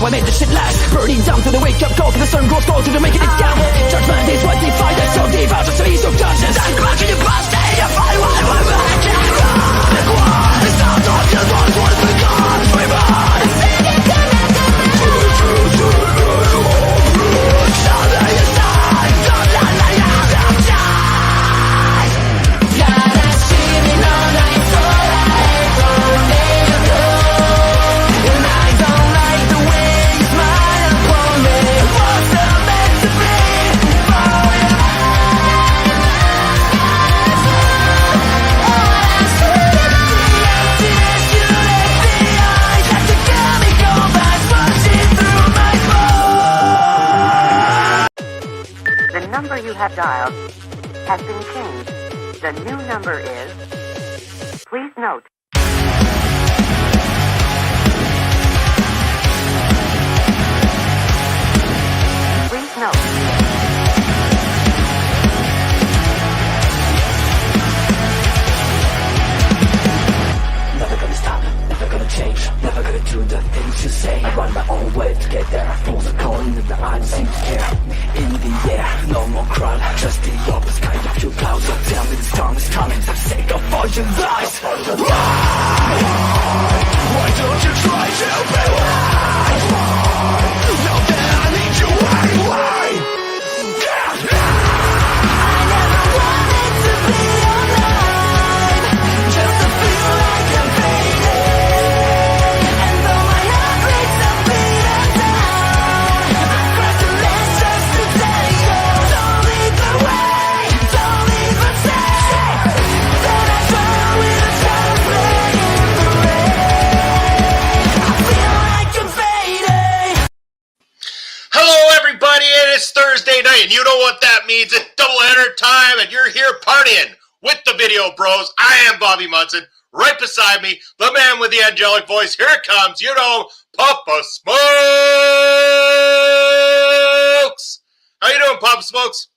I made this shit last. Burning down to the wake up call, cause the sun grows cold to the making it count. Judgment is what defines us so deep out just to ease your conscience. I'm cracking your past day, you find what we're back and run. It's not all just one was begun. We run. You have dialed has been changed. The new number is, please note. Please note. Never gonna stop, never gonna change, never gonna do the things you say. I run my own way to get there. Fools are calling and I don't seem to care. In the air, no more crowd, just the opposite kind of few clouds. So tell me the storm is coming, for the sake of all your lies. Why don't you try to be wise? Now that I need you, why? I never wanted to be alive, just to feel like I'm fading. And though my heart breaks a beat and down, I cry to less just to tell you, don't leave the way, don't leave the same. Then I try with a shadow playing the rain. I feel like I'm fading. Hello everybody, it is Thursday night, and you know what that means. It's doubleheader time, and you're here partying with the Video Bros. I am Bobby Munson. Right beside me, the man with the angelic voice. Here it comes, you know, Papa Smokes. How you doing, Papa Smokes?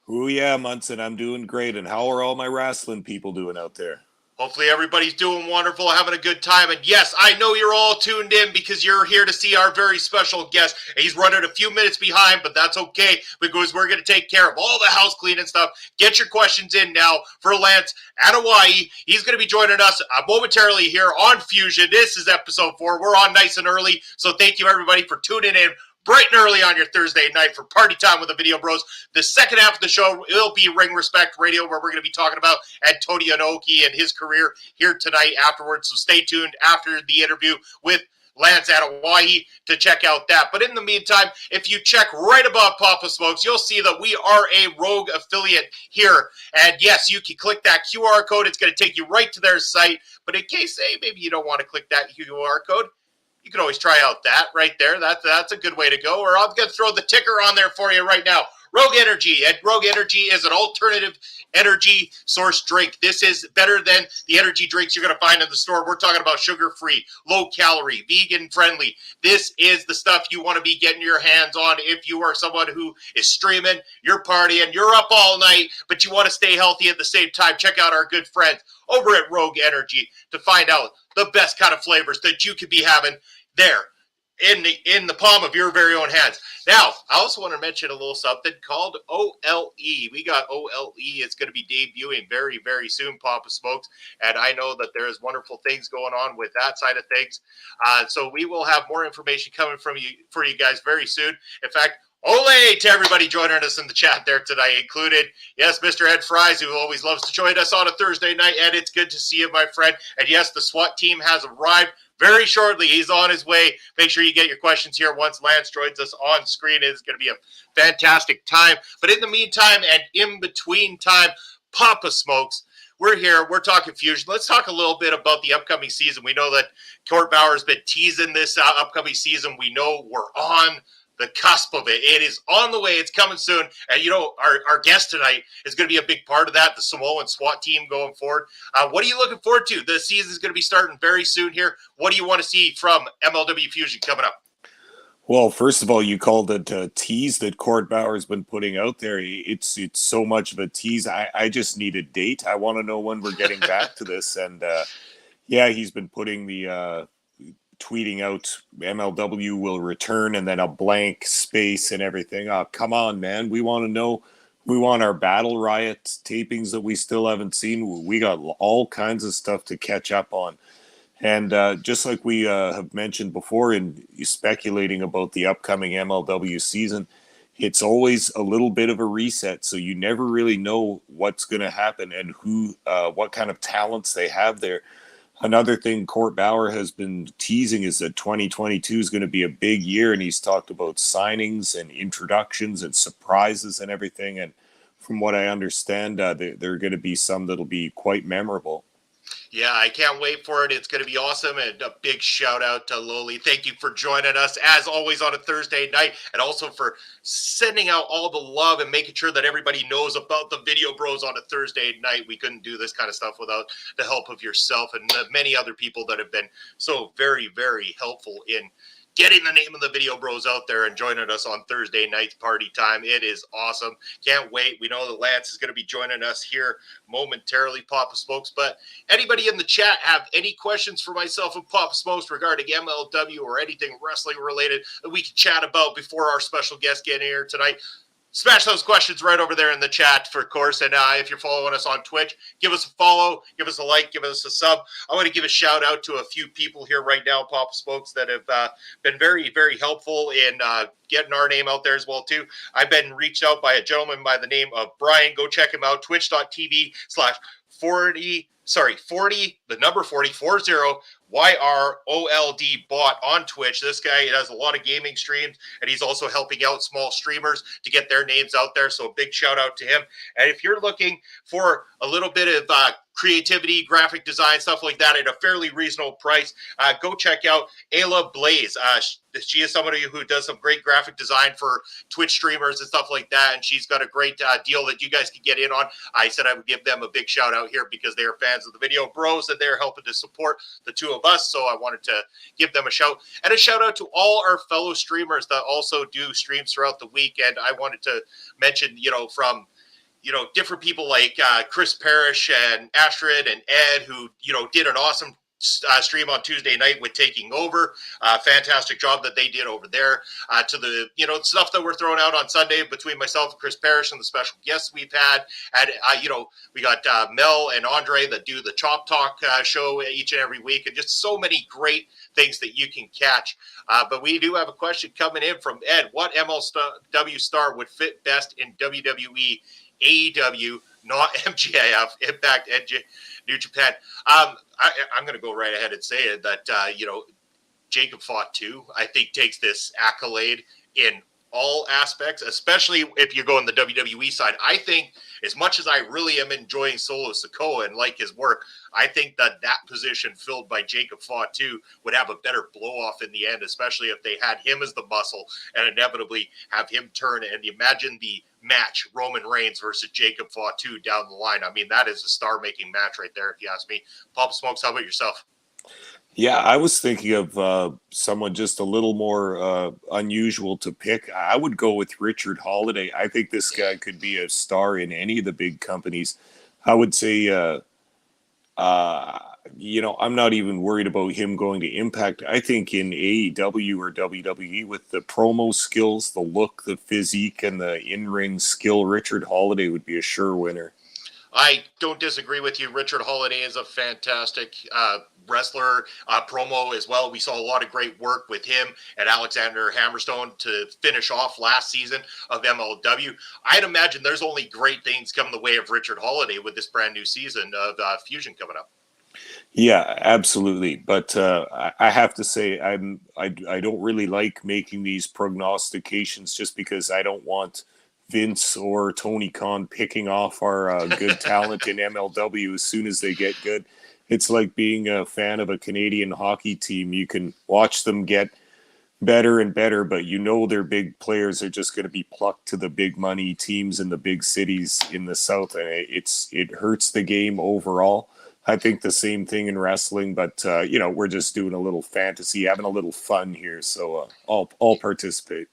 Oh yeah, Munson, I'm doing great. And how are all my wrestling people doing out there? Hopefully everybody's doing wonderful, having a good time. And yes, I know you're all tuned in because you're here to see our very special guest. He's running a few minutes behind, but that's okay because we're going to take care of all the house cleaning stuff. Get your questions in now for Lance Anoa'i. He's going to be joining us momentarily here on Fusion. This is episode 4. We're on nice and early, so thank you everybody for tuning in bright and early on your Thursday night for Party Time with the Video Bros. The second half of the show will be Ring Respect Radio, where we're going to be talking about Anoki and his career here tonight afterwards. So stay tuned after the interview with Lance Anoa'i to check out that. But in the meantime, if you check right above Papa Smokes, you'll see that we are a Rogue affiliate here. And yes, you can click that QR code. It's going to take you right to their site. But in case, hey, maybe you don't want to click that QR code, you can always try out that right there. That's a good way to go. Or I'm going to throw the ticker on there for you right now. Rogue Energy. And Rogue Energy is an alternative energy source drink. This is better than the energy drinks you're going to find in the store. We're talking about sugar-free, low-calorie, vegan-friendly. This is the stuff you want to be getting your hands on if you are someone who is streaming, you're partying, you're up all night, but you want to stay healthy at the same time. Check out our good friends over at Rogue Energy to find out the best kind of flavors that you could be having there in the palm of your very own hands. Now, I also want to mention a little something called OLE. We got OLE. It's going to be debuting very, very soon, Papa Smokes, and I know that there is wonderful things going on with that side of things. So we will have more information coming from you for you guys very soon. In fact, ole to everybody joining us in the chat there tonight, included, yes, Mr. Ed Fries, who always loves to join us on a Thursday night. Ed, it's good to see you, my friend. And yes, the SWAT team has arrived very shortly. He's on his way. Make sure you get your questions here once Lance joins us on screen. It's going to be a fantastic time. But in the meantime and in between time, Papa Smokes, we're here. We're talking Fusion. Let's talk a little bit about the upcoming season. We know that Court Bauer's been teasing this upcoming season. We know we're on the cusp of it. It is on the way. It's coming soon. And, you know, our guest tonight is going to be a big part of that, the Samoan SWAT team going forward. What are you looking forward to? The season is going to be starting very soon here. What do you want to see from MLW Fusion coming up? Well, first of all, you called it a tease that Court Bauer's been putting out there. It's so much of a tease. I just need a date. I want to know when we're getting back to this. And, yeah, he's been putting the tweeting out MLW will return and then a blank space and everything. Oh, come on, man. We want to know. We want our Battle Riot tapings that we still haven't seen. We got all kinds of stuff to catch up on. And just like we have mentioned before in speculating about the upcoming MLW season, it's always a little bit of a reset. So you never really know what's going to happen and who, what kind of talents they have there. Another thing Court Bauer has been teasing is that 2022 is going to be a big year, and he's talked about signings and introductions and surprises and everything. And from what I understand, there are going to be some that'll be quite memorable. Yeah, I can't wait for it. It's going to be awesome. And a big shout out to Loli. Thank you for joining us, as always, on a Thursday night, and also for sending out all the love and making sure that everybody knows about the Video Bros on a Thursday night. We couldn't do this kind of stuff without the help of yourself and the many other people that have been so very, very helpful in getting the name of the Video Bros out there and joining us on Thursday night's party time. It is awesome. Can't wait. We know that Lance is going to be joining us here momentarily, Papa Smokes. But anybody in the chat have any questions for myself and Papa Smokes regarding MLW or anything wrestling related that we can chat about before our special guest get here tonight? Smash those questions right over there in the chat, for course. And if you're following us on Twitch, give us a follow, give us a like, give us a sub. I want to give a shout out to a few people here right now, Papa Spokes, that have been very, very helpful in getting our name out there as well, too. I've been reached out by a gentleman by the name of Brian. Go check him out, twitch.tv/40, the number 40, YROLD bot on Twitch. This guy has a lot of gaming streams, and he's also helping out small streamers to get their names out there. So a big shout out to him. And if you're looking for a little bit of creativity, graphic design, stuff like that at a fairly reasonable price, go check out Ayla Blaze. She is somebody who does some great graphic design for Twitch streamers and stuff like that, and she's got a great deal that you guys can get in on. I said I would give them a big shout out here because they are fans of the Video Bros, and they're helping to support the two of us, so I wanted to give them a shout. And a shout out to all our fellow streamers that also do streams throughout the week. And I wanted to mention, from different people like Chris Parrish and Astrid and Ed, who, did an awesome stream on Tuesday night with Taking Over. Fantastic job that they did over there. To the, stuff that we're throwing out on Sunday between myself and Chris Parrish and the special guests we've had. And, we got Mel and Andre that do the Chop Talk show each and every week, and just so many great things that you can catch. But we do have a question coming in from Ed. What MLW star would fit best in WWE, AEW, not MJF, Impact, NJ, New Japan? I'm going to go right ahead and say it that, Jacob Fought 2, I think, takes this accolade in all aspects, especially if you're going the WWE side. I think, as much as I really am enjoying Solo Sikoa and like his work, I think that position filled by Jacob Fought 2 would have a better blow-off in the end, especially if they had him as the muscle and inevitably have him turn. And imagine the match, Roman Reigns versus Jacob Fought 2 down the line. I mean, that is a star-making match right there, if you ask me. Pop Smokes, how about yourself? Yeah, I was thinking of someone just a little more unusual to pick. I would go with Richard Holiday. I think this guy could be a star in any of the big companies. I would say, I'm not even worried about him going to Impact. I think in AEW or WWE, with the promo skills, the look, the physique, and the in-ring skill, Richard Holiday would be a sure winner. I don't disagree with you. Richard Holiday is a fantastic wrestler, promo as well. We saw a lot of great work with him and Alexander Hammerstone to finish off last season of MLW. I'd imagine there's only great things coming the way of Richard Holiday with this brand new season of Fusion coming up. Yeah, absolutely. But I have to say, I don't really like making these prognostications just because I don't want Vince or Tony Khan picking off our good talent in MLW as soon as they get good. It's like being a fan of a Canadian hockey team. You can watch them get better and better, but their big players are just going to be plucked to the big money teams in the big cities in the South, and it hurts the game overall. I think the same thing in wrestling, but we're just doing a little fantasy, having a little fun here, so I'll participate.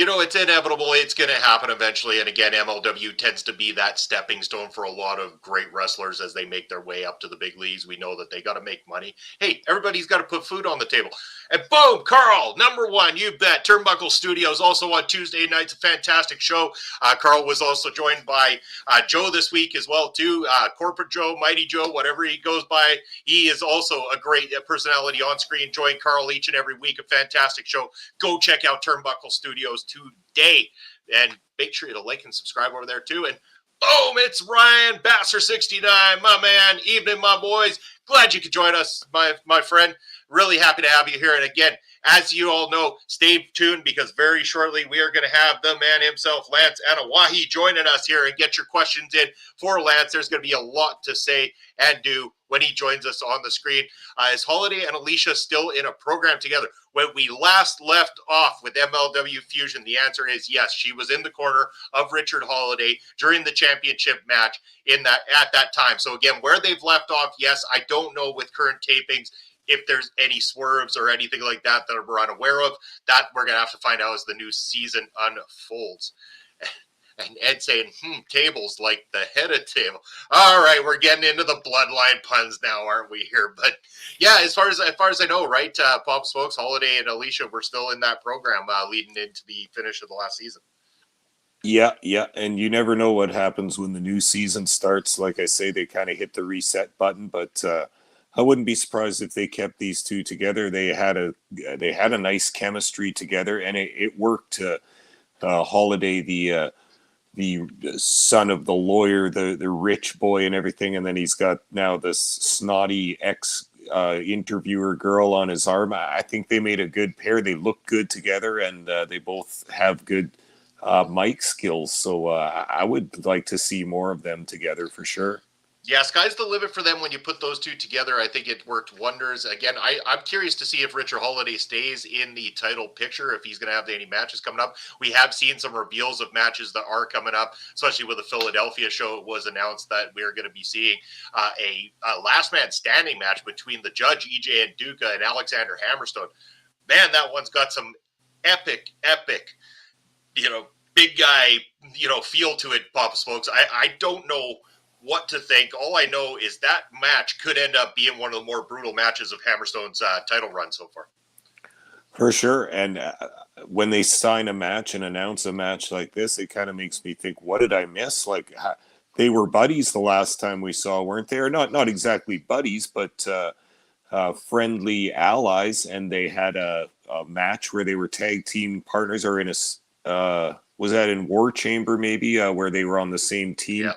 It's inevitable. It's going to happen eventually. And again, MLW tends to be that stepping stone for a lot of great wrestlers as they make their way up to the big leagues. We know that they got to make money. Hey, everybody's got to put food on the table. And boom, Carl, number one, you bet. Turnbuckle Studios also on Tuesday nights, a fantastic show. Carl was also joined by Joe this week as well, too. Corporate Joe, Mighty Joe, whatever he goes by. He is also a great personality on screen. Join Carl each and every week. A fantastic show. Go check out Turnbuckle Studios today. And make sure to like and subscribe over there, too. And boom, it's Ryan Basser69, my man. Evening, my boys. Glad you could join us, my friend. Really happy to have you here. And again, as you all know, stay tuned because very shortly we are going to have the man himself, Lance Anoa'i, joining us here and get your questions in for Lance. There's going to be a lot to say and do when he joins us on the screen. Is Holiday and Alicia still in a program together? When we last left off with MLW Fusion, the answer is yes. She was in the corner of Richard Holiday during the championship match at that time. So again, where they've left off, yes, I don't know with current tapings if there's any swerves or anything like that we're unaware of. That we're going to have to find out as the new season unfolds. And Ed saying, tables like the head of table. All right, we're getting into the bloodline puns now, aren't we here? But yeah, as far as I know, right, Pop Smokes, Holiday, and Alicia were still in that program leading into the finish of the last season. Yeah, and you never know what happens when the new season starts. Like I say, they kind of hit the reset button, but I wouldn't be surprised if they kept these two together. They had a nice chemistry together, and it worked. Holiday, the son of the lawyer, the rich boy and everything, and then he's got now this snotty interviewer girl on his arm. I think they made a good pair. They look good together, and they both have good mic skills. So I would like to see more of them together for sure. Yeah, sky's the limit for them when you put those two together. I think it worked wonders. Again, I'm curious to see if Richard Holiday stays in the title picture, if he's going to have any matches coming up. We have seen some reveals of matches that are coming up, especially with the Philadelphia show. It was announced that we're going to be seeing a last man standing match between the Judge, EJ Nduka, and Alexander Hammerstone. Man, that one's got some epic, big guy, feel to it, Papa Smokes. I don't know what to think. All I know is that match could end up being one of the more brutal matches of Hammerstone's title run so far. For sure. And when they sign a match and announce a match like this, it kind of makes me think, what did I miss? Like, they were buddies the last time we saw, weren't they? Or not exactly buddies, but friendly allies. And they had a match where they were tag team partners, or in was that in War Chamber maybe, where they were on the same team? Yeah.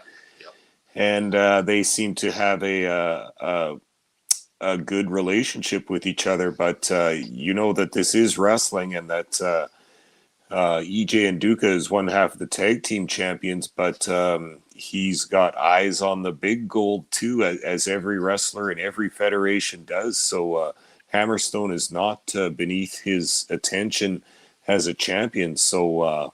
And they seem to have a good relationship with each other. But you know that this is wrestling, and that EJ Nduka is one half of the tag team champions, but he's got eyes on the big gold too, as every wrestler in every federation does. So Hammerstone is not beneath his attention as a champion. So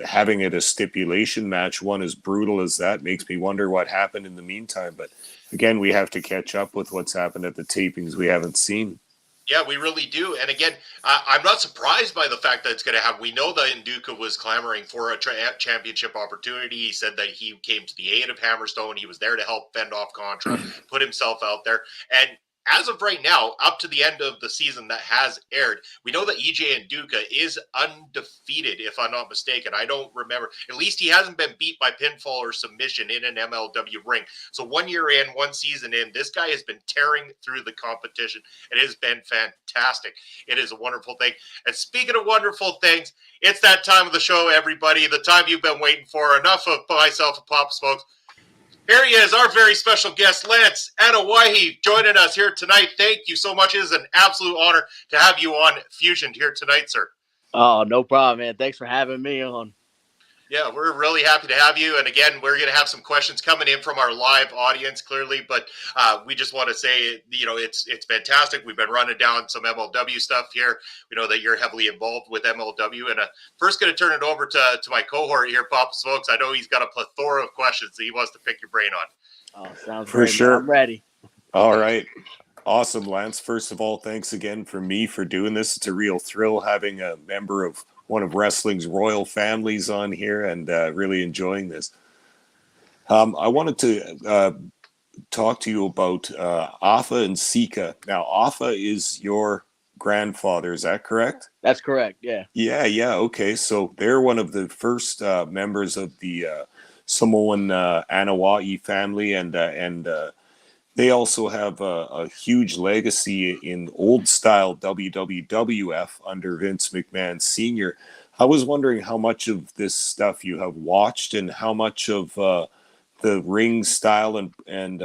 having it a stipulation match, one as brutal as that, makes me wonder what happened in the meantime. But again, we have to catch up with what's happened at the tapings we haven't seen. Yeah, we really do. And again, I'm not surprised by the fact that it's going to happen. We know that Nduka was clamoring for a championship opportunity. He said that he came to the aid of Hammerstone. He was there to help fend off Contra, put himself out there. And as of right now, up to the end of the season that has aired, we know that EJ Nduka is undefeated, if I'm not mistaken. I don't remember. At least he hasn't been beat by pinfall or submission in an MLW ring. So 1 year in, one season in, this guy has been tearing through the competition. It has been fantastic. It is a wonderful thing. And speaking of wonderful things, it's that time of the show, everybody. The time you've been waiting for. Enough of myself and Pop Smokes. Here he is, our very special guest, Lance Anoa'i, joining us here tonight. Thank you so much. It is an absolute honor to have you on Fusion here tonight, sir. Oh, no problem, man. Thanks for having me on. Yeah, we're really happy to have you. And again, we're going to have some questions coming in from our live audience, clearly. But we just want to say, it's fantastic. We've been running down some MLW stuff here. We know that you're heavily involved with MLW. And first going to turn it over to my cohort here, Papa Smokes. I know he's got a plethora of questions that he wants to pick your brain on. Oh, sounds For great, sure. man. I'm ready. All right. Awesome, Lance. First of all, thanks again for doing this. It's a real thrill having a member of one of wrestling's royal families on here, and really enjoying this. I wanted to talk to you about Afa and Sika. Now, Afa is your grandfather, is that correct? That's correct. Yeah. Yeah, okay. So they're one of the first members of the Samoan Anoa'i family, and they also have a huge legacy in old style WWF under Vince McMahon Sr. I was wondering how much of this stuff you have watched, and how much of the ring style and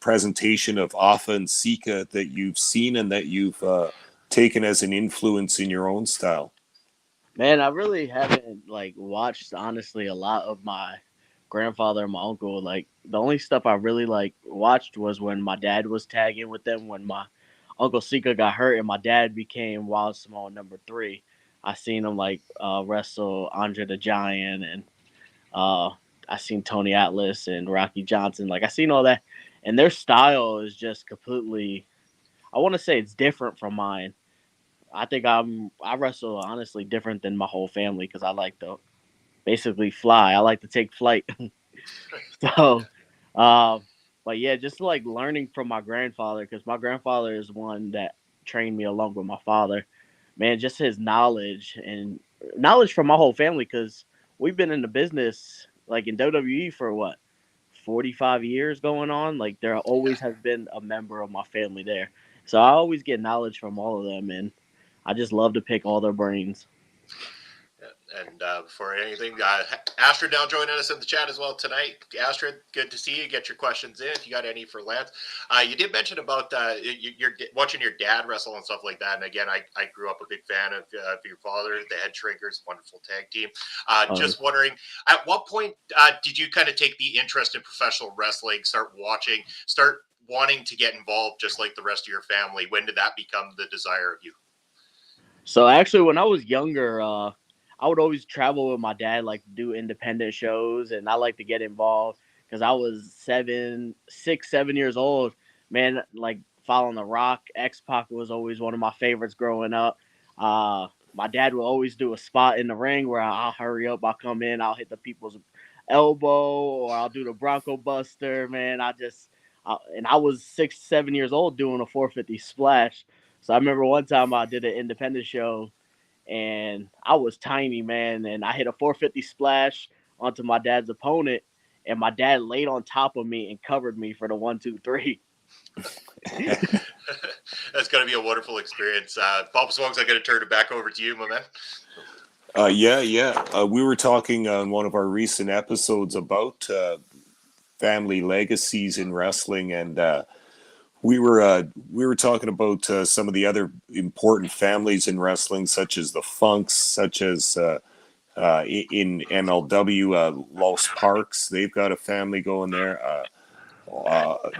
presentation of Afa and Sika that you've seen and that you've taken as an influence in your own style. Man, I really haven't like watched honestly a lot of my grandfather and my uncle. Like the only stuff I really like watched was when my dad was tagging with them when my uncle Sika got hurt and my dad became Wild Samoan number 3. I seen him like wrestle Andre the Giant, and uh I seen Tony Atlas and Rocky Johnson. Like I seen all that, and their style is just completely. I want to say it's different from mine. I think I wrestle honestly different than my whole family because I like to basically fly. I like to take flight. So, uh, but yeah, just like learning from my grandfather because my grandfather is one that trained me along with my father. Man, just his knowledge and knowledge from my whole family because we've been in the business like in WWE for what 45 years going on. Like there always has been a member of my family there, so I always get knowledge from all of them, and I just love to pick all their brains. And before anything, Astrid now joining us in the chat as well tonight. Astrid, good to see you. Get your questions in if you got any for Lance. You did mention about you're watching your dad wrestle and stuff like that. And again, I grew up a big fan of your father, the Head Shrinkers, wonderful tag team. Just wondering, at what point did you kind of take the interest in professional wrestling, start wanting to get involved just like the rest of your family? When did that become the desire of you? So actually, when I was younger, I would always travel with my dad, like do independent shows, and I like to get involved because I was 7 years old. Man, like following the Rock, X Pac was always one of my favorites growing up. My dad would always do a spot in the ring where I'll hurry up, I'll come in, I'll hit the people's elbow, or I'll do the Bronco Buster. Man, and I was 6, 7 years old doing a 450 splash. So I remember one time I did an independent show and I was tiny, man, and I hit a 450 splash onto my dad's opponent, and my dad laid on top of me and covered me for the 1, 2, 3. That's going to be a wonderful experience. Papa Swongs, I'm going to turn it back over to you, my man. We were talking on one of our recent episodes about family legacies in wrestling, and we were talking about some of the other important families in wrestling, such as the Funks, such as in MLW, Los Parks. They've got a family going there.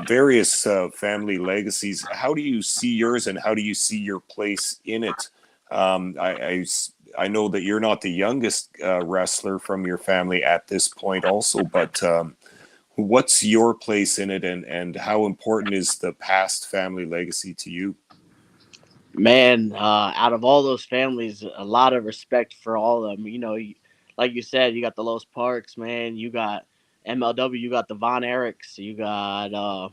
Various family legacies. How do you see yours, and how do you see your place in it? I know that you're not the youngest wrestler from your family at this point, also, but what's your place in it, and how important is the past family legacy to you? Man, out of all those families, a lot of respect for all of them. Like you said, you got the Los Parks, man. You got MLW, you got the Von Erichs, you got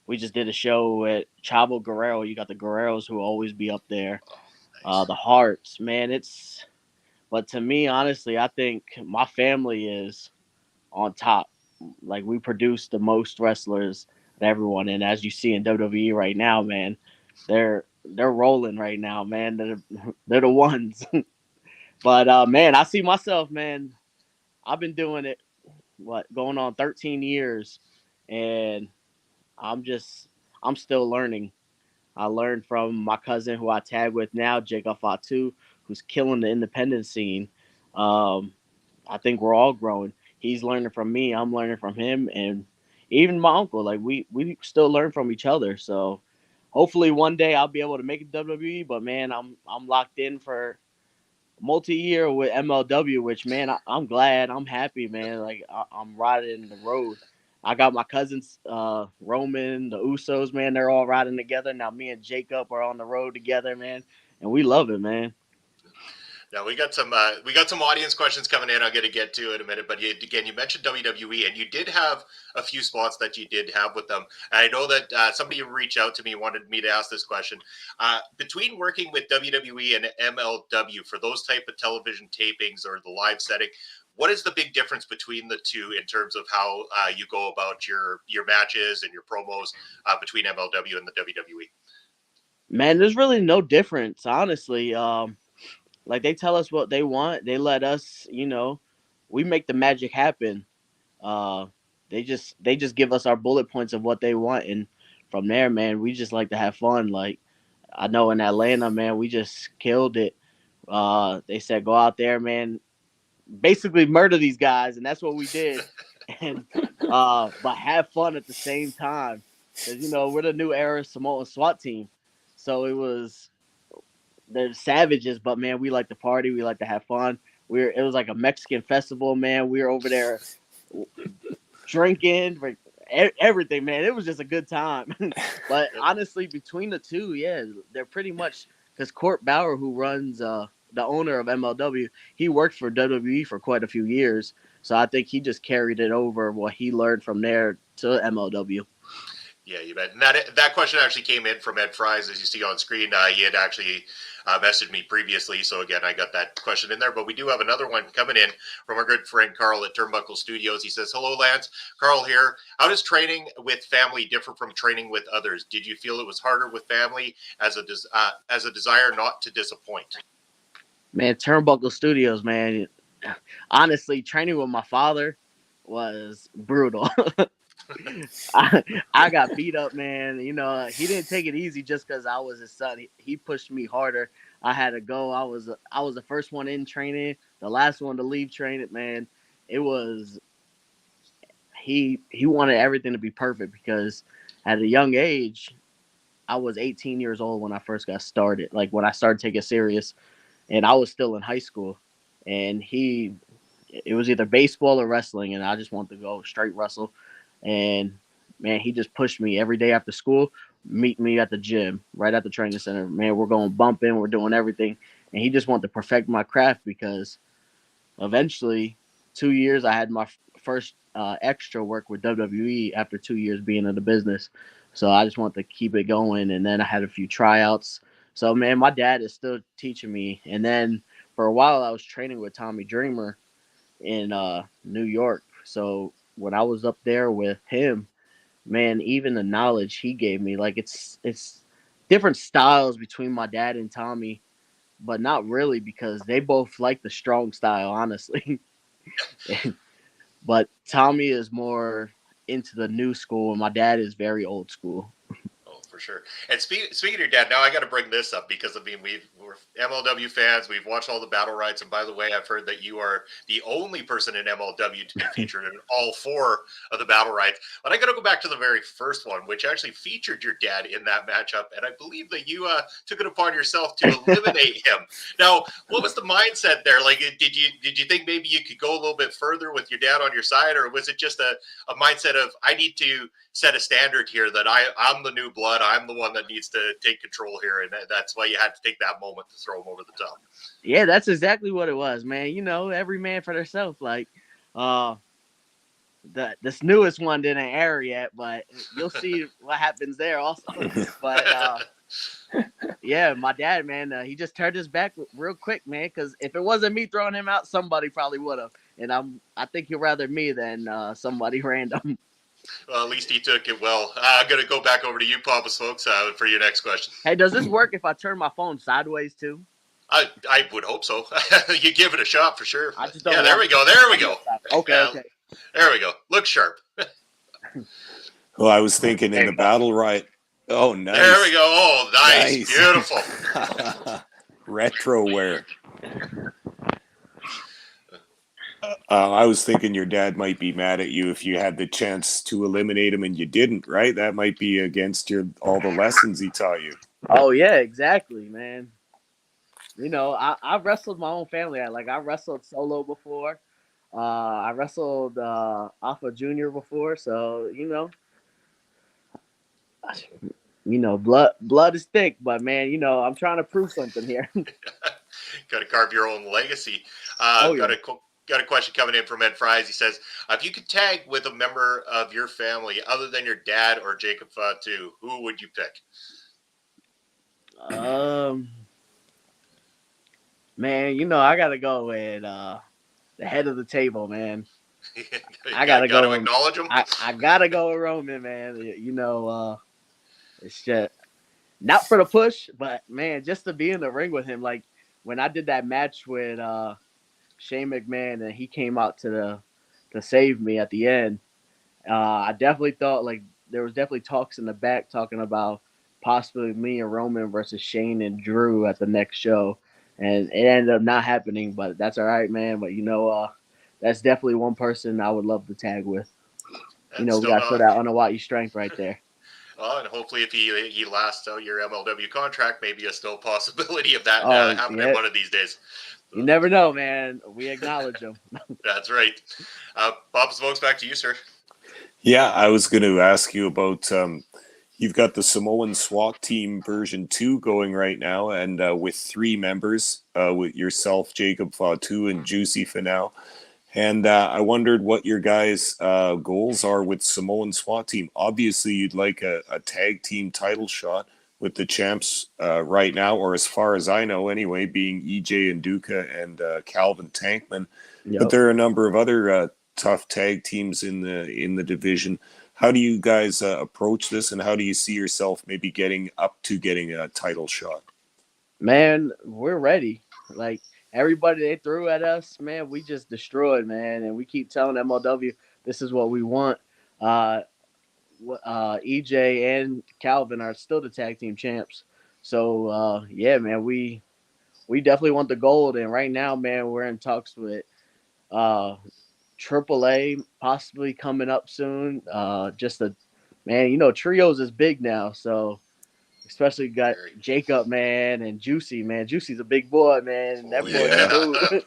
we just did a show at Chavo Guerrero. You got the Guerreros who will always be up there. Nice. The Hearts, man. But to me, honestly, I think my family is on top. Like we produce the most wrestlers of everyone, and as you see in WWE right now, man, they're rolling right now, man. They're the ones. But man, I see myself, man. I've been doing it going on 13 years, and I'm just I'm still learning. I learned from my cousin who I tag with now, Jacob Fatu, who's killing the independent scene. Um, I think we're all growing. He's learning from me. I'm learning from him, and even my uncle. Like we still learn from each other. So hopefully one day I'll be able to make it WWE. But man, I'm locked in for multi-year with MLW. Which man, I'm glad. I'm happy, man. Like I'm riding the road. I got my cousins, Roman, the Usos, man. They're all riding together now. Me and Jacob are on the road together, man, and we love it, man. Now we got some audience questions coming in. I'm going to get to in a minute, but again, you mentioned WWE, and you did have a few spots that you did have with them. And I know that somebody reached out to me, wanted me to ask this question. Between working with WWE and MLW for those type of television tapings or the live setting, what is the big difference between the two in terms of how you go about your matches and your promos between MLW and the WWE? Man, there's really no difference, honestly. Like they tell us what they want, they let us, we make the magic happen. Uh, they just give us our bullet points of what they want, and from there, man, we just like to have fun. Like I know in Atlanta, man, we just killed it. They said go out there, man, basically murder these guys, and that's what we did. And but have fun at the same time, because we're the new era Samoan SWAT team, so it was they're savages, but man, we like to party, we like to have fun. It was like a Mexican festival, man. We were over there drinking, everything, man. It was just a good time. But honestly, between the two, yeah, they're pretty much because Court Bauer, who runs the owner of MLW, he worked for WWE for quite a few years. So I think he just carried it over what he learned from there to MLW. Yeah, you bet. And that question actually came in from Ed Fries, as you see on screen. He had actually messaged me previously, so again, I got that question in there. But we do have another one coming in from our good friend Carl at Turnbuckle Studios. He says, "Hello, Lance. Carl here. How does training with family differ from training with others? Did you feel it was harder with family as a desire not to disappoint?" Man, Turnbuckle Studios, man. Honestly, training with my father was brutal. I got beat up, man. He didn't take it easy just because I was his son. He pushed me harder. I had to go. I was the first one in training, the last one to leave training, man. It was he wanted everything to be perfect because at a young age, I was 18 years old when I first got started. Like when I started taking it serious, and I was still in high school, and it was either baseball or wrestling, and I just wanted to go straight wrestle. And man, he just pushed me every day after school. Meet me at the gym, right at the training center. Man, we're going bumping, we're doing everything, and he just wanted to perfect my craft because eventually, 2 years I had my first extra work with WWE after 2 years being in the business. So I just wanted to keep it going, and then I had a few tryouts. So man, my dad is still teaching me, and then for a while I was training with Tommy Dreamer in New York. So when I was up there with him, man, even the knowledge he gave me, like it's different styles between my dad and Tommy, but not really because they both like the strong style, honestly. But Tommy is more into the new school, and my dad is very old school. Oh, for sure. And speaking of your dad, now I got to bring this up because I mean we're MLW fans. We've watched all the battle rights, and by the way, I've heard that you are the only person in MLW to be featured in all four of the battle rights. But I got to go back to the very first one, which actually featured your dad in that matchup, and I believe that you took it upon yourself to eliminate him. Now, what was the mindset there? Like, did you think maybe you could go a little bit further with your dad on your side, or was it just a mindset of I need to set a standard here that I'm the new blood. I'm the one that needs to take control here, and that's why you had to take that moment to throw him over the top. Yeah, that's exactly what it was, man. Every man for themselves. Like, this newest one didn't air yet, but you'll see what happens there also. But yeah, my dad, man, he just turned his back real quick, man. Because if it wasn't me throwing him out, somebody probably would have. And I think he'd rather me than somebody random. Well, at least he took it well. I'm going to go back over to you, Papa Smokes, for your next question. Hey, does this work if I turn my phone sideways too? I would hope so. You give it a shot for sure. I just don't Yeah, there we go. There we go. Okay, Yeah, okay. there we go. Look sharp. Well, I was thinking in the battle right. Oh, nice. There we go. Oh, nice. Beautiful. Retro wear. I was thinking your dad might be mad at you if you had the chance to eliminate him and you didn't, right? That might be against all the lessons he taught you. Oh yeah, exactly, man. I wrestled my own family. I wrestled solo before. I wrestled Alpha Junior before, so blood is thick, but man, I'm trying to prove something here. Got to carve your own legacy. Oh Got yeah. got a question coming in from Ed Fries. He says, if you could tag with a member of your family other than your dad or Jacob Fatu, who would you pick? Man, I gotta go with the head of the table, man. I got, gotta got go to with acknowledge him. I gotta go with Roman, man. It's just not for the push, but man, just to be in the ring with him. Like when I did that match with Shane McMahon and he came out to save me at the end. I definitely thought like there was definitely talks in the back talking about possibly me and Roman versus Shane and Drew at the next show, and it ended up not happening. But that's all right, man. But that's definitely one person I would love to tag with. And We still got to show not. that Anoa'i strength right there. And hopefully, if he lasts out your MLW contract, maybe a still possibility of that Oh happening yeah, one of these days. you never know, man. We acknowledge them. That's right. Bob Smokes, back to you, sir. Yeah, I was going to ask you about. You've got the Samoan SWAT Team version 2 going right now, and with 3 members, with yourself, Jacob Fatu, and Juicy Finau. And I wondered what your guys' goals are with Samoan SWAT Team. Obviously, you'd like a tag team title shot with the champs right now, or as far as I know anyway, being EJ and Duca and Calvin Tankman. But Yep. there are a number of other tough tag teams in the division. How do you guys approach this, and how do you see yourself maybe getting a title shot? Man, we're ready. Like everybody they threw at us, man, we just destroyed, man, and we keep telling MLW this is what we want. Uh, EJ and Calvin are still the tag team champs. So yeah, man, we definitely want the gold. And right now, man, we're in talks with AAA possibly coming up soon. Just a man, trios is big now, so especially got Jacob, man, and Juicy, man. Juicy's a big boy, man. And that boy can move.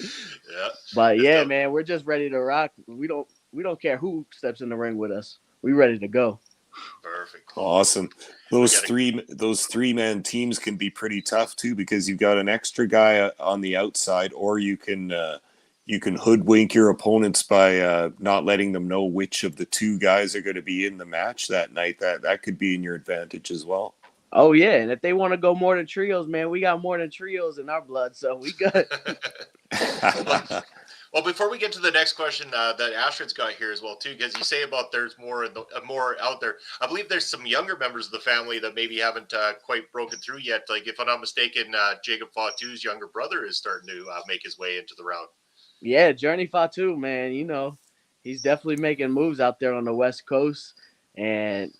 Yeah. But It's yeah, dope. man, we're just ready to rock. We don't care who steps in the ring with us. We ready to go. Perfect. Awesome. Those gotta- three-man teams can be pretty tough too, because you've got an extra guy on the outside, or you can hoodwink your opponents by not letting them know which of the 2 guys are going to be in the match that night. That could be in your advantage as well. Oh yeah, and if they want to go more than trios, man, we got more than trios in our blood, so we good. Well, before we get to the next question that Astrid's got here as well too, because you say about there's more more out there. I believe there's some younger members of the family that maybe haven't quite broken through yet. Like if I'm not mistaken, Jacob Fatu's younger brother is starting to make his way into the round. Yeah, Journey Fatu, man, he's definitely making moves out there on the West Coast, and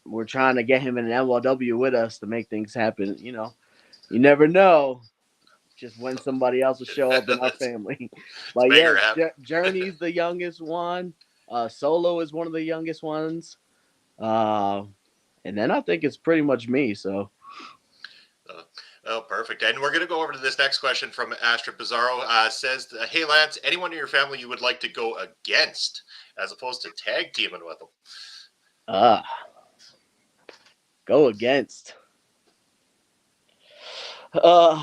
we're trying to get him in an MLW with us to make things happen. You never know just when somebody else will show up in our family. But make yeah, her happy. Journey's the youngest one. Solo is one of the youngest ones. And then I think it's pretty much me. So. Oh, perfect. And we're going to go over to this next question from Astrid Bizarro. Says, hey, Lance, anyone in your family you would like to go against as opposed to tag teaming with them? Go against. For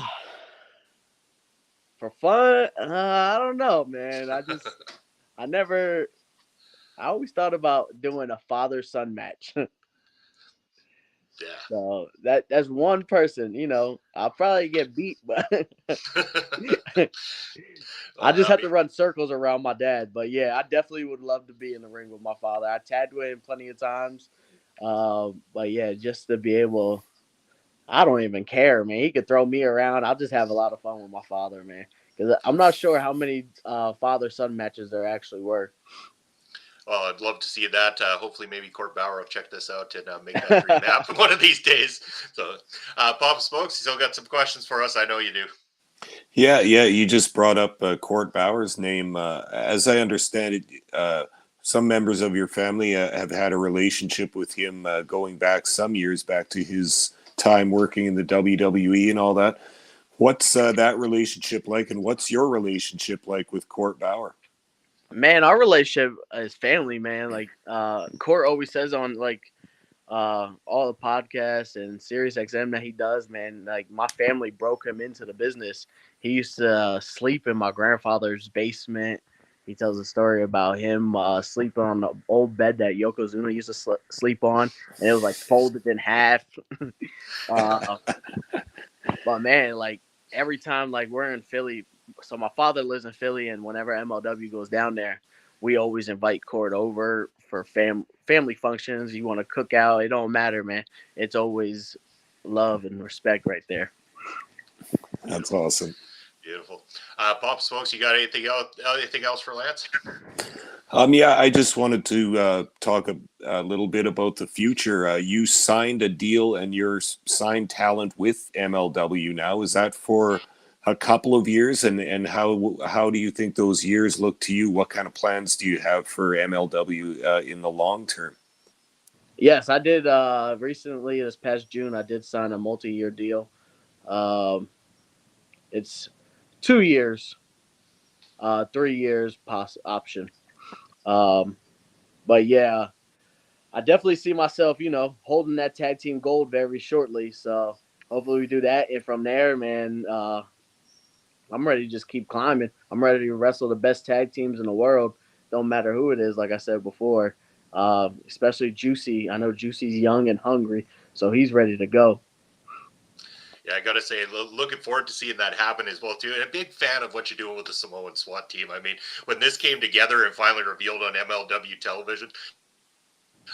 fun, I don't know, man. I always thought about doing a father-son match. Yeah. So that's one person, I'll probably get beat, but I just have to run circles around my dad. But yeah, I definitely would love to be in the ring with my father. I tagged with him plenty of times. But yeah, just to be able, I don't even care, man. He could throw me around. I'll just have a lot of fun with my father, man. Because I'm not sure how many father-son matches there actually were. Well, I'd love to see that. Hopefully, maybe Court Bauer will check this out and make that dream happen one of these days. So, Pop Smokes, you still got some questions for us? I know you do. Yeah. You just brought up Court Bauer's name. As I understand it, some members of your family have had a relationship with him going back some years back to his time working in the WWE and all that. What's that relationship like, and what's your relationship like with Court Bauer? Man, our relationship is family, man. Like Court always says on all the podcasts and Sirius XM that he does, man. Like my family broke him into the business. He used to sleep in my grandfather's basement. He tells a story about him sleeping on the old bed that Yokozuna used to sleep on, and it was like folded in half. uh, but man, like every time like we're in Philly, so my father lives in Philly, and whenever MLW goes down there, we always invite Court over for family functions. You want to cook out, it don't matter, man. It's always love and respect right there. That's awesome. Beautiful. Pop Smokes, you got anything else? Anything else for Lance? Yeah, I just wanted to talk a little bit about the future. You signed a deal and you're signed talent with MLW now. Is that for a couple of years? And how do you think those years look to you? What kind of plans do you have for MLW in the long term? Yes, I did recently this past June. I did sign a multi-year deal. Um, it's 2 years, 3 years option. Um, but yeah, I definitely see myself, holding that tag team gold very shortly. So hopefully we do that. And from there, man, I'm ready to just keep climbing. I'm ready to wrestle the best tag teams in the world. Don't matter who it is, like I said before. Especially Juicy. I know Juicy's young and hungry, so he's ready to go. Yeah, I gotta say, looking forward to seeing that happen as well too. And a big fan of what you're doing with the Samoan SWAT team. I mean, when this came together and finally revealed on MLW television,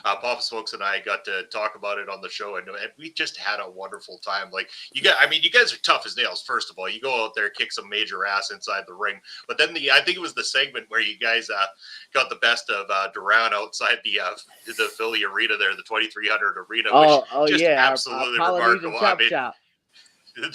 Papa Smokes and I got to talk about it on the show, and we just had a wonderful time. Like you guys are tough as nails. First of all, you go out there, kick some major ass inside the ring, but then I think it was the segment where you guys got the best of Duran outside the Philly arena there, the 2300 arena, which Oh just yeah, our absolutely Polynesian remarkable. I chop mean, shop.